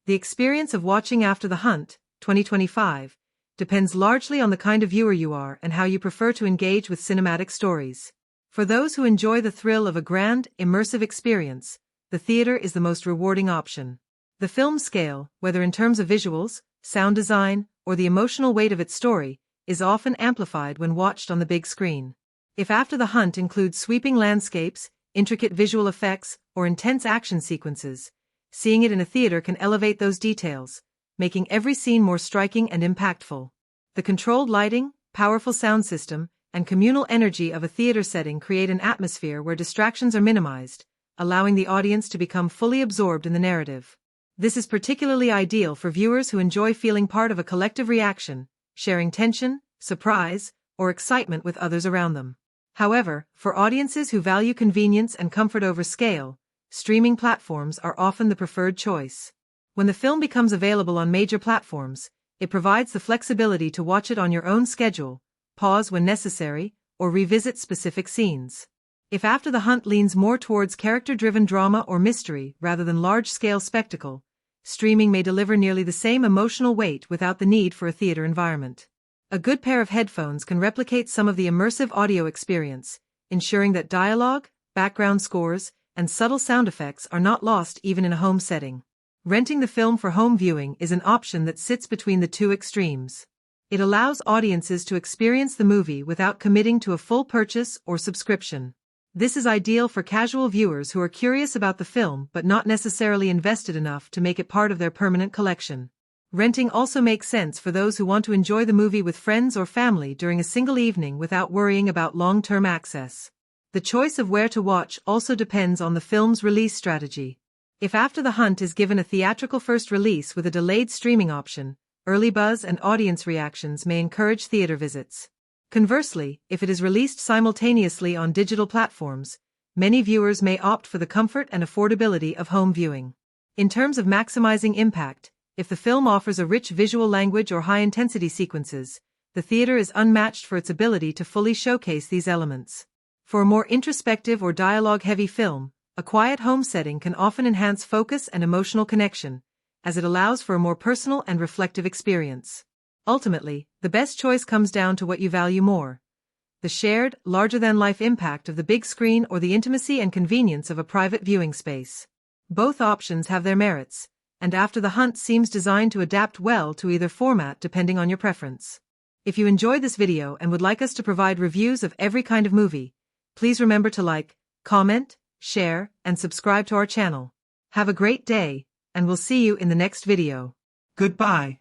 The experience of watching After the Hunt, 2025, depends largely on the kind of viewer you are and how you prefer to engage with cinematic stories. For those who enjoy the thrill of a grand, immersive experience, the theater is the most rewarding option. The film's scale, whether in terms of visuals, sound design, or the emotional weight of its story, is often amplified when watched on the big screen. If After the Hunt includes sweeping landscapes, intricate visual effects, or intense action sequences, seeing it in a theater can elevate those details, making every scene more striking and impactful. The controlled lighting, powerful sound system, and communal energy of a theater setting create an atmosphere where distractions are minimized, allowing the audience to become fully absorbed in the narrative. This is particularly ideal for viewers who enjoy feeling part of a collective reaction, sharing tension, surprise, or excitement with others around them. However, for audiences who value convenience and comfort over scale, streaming platforms are often the preferred choice. When the film becomes available on major platforms, it provides the flexibility to watch it on your own schedule, pause when necessary, or revisit specific scenes. If After the Hunt leans more towards character-driven drama or mystery rather than large-scale spectacle, streaming may deliver nearly the same emotional weight without the need for a theater environment. A good pair of headphones can replicate some of the immersive audio experience, ensuring that dialogue, background scores, and subtle sound effects are not lost even in a home setting. Renting the film for home viewing is an option that sits between the two extremes. It allows audiences to experience the movie without committing to a full purchase or subscription. This is ideal for casual viewers who are curious about the film but not necessarily invested enough to make it part of their permanent collection. Renting also makes sense for those who want to enjoy the movie with friends or family during a single evening without worrying about long-term access. The choice of where to watch also depends on the film's release strategy. If After the Hunt is given a theatrical first release with a delayed streaming option, early buzz and audience reactions may encourage theater visits. Conversely, if it is released simultaneously on digital platforms, many viewers may opt for the comfort and affordability of home viewing. In terms of maximizing impact, if the film offers a rich visual language or high-intensity sequences, the theater is unmatched for its ability to fully showcase these elements. For a more introspective or dialogue-heavy film, a quiet home setting can often enhance focus and emotional connection, as it allows for a more personal and reflective experience. Ultimately, the best choice comes down to what you value more: the shared, larger-than-life impact of the big screen or the intimacy and convenience of a private viewing space. Both options have their merits, and After the Hunt seems designed to adapt well to either format depending on your preference. If you enjoyed this video and would like us to provide reviews of every kind of movie, please remember to like, comment, share, and subscribe to our channel. Have a great day, and we'll see you in the next video. Goodbye.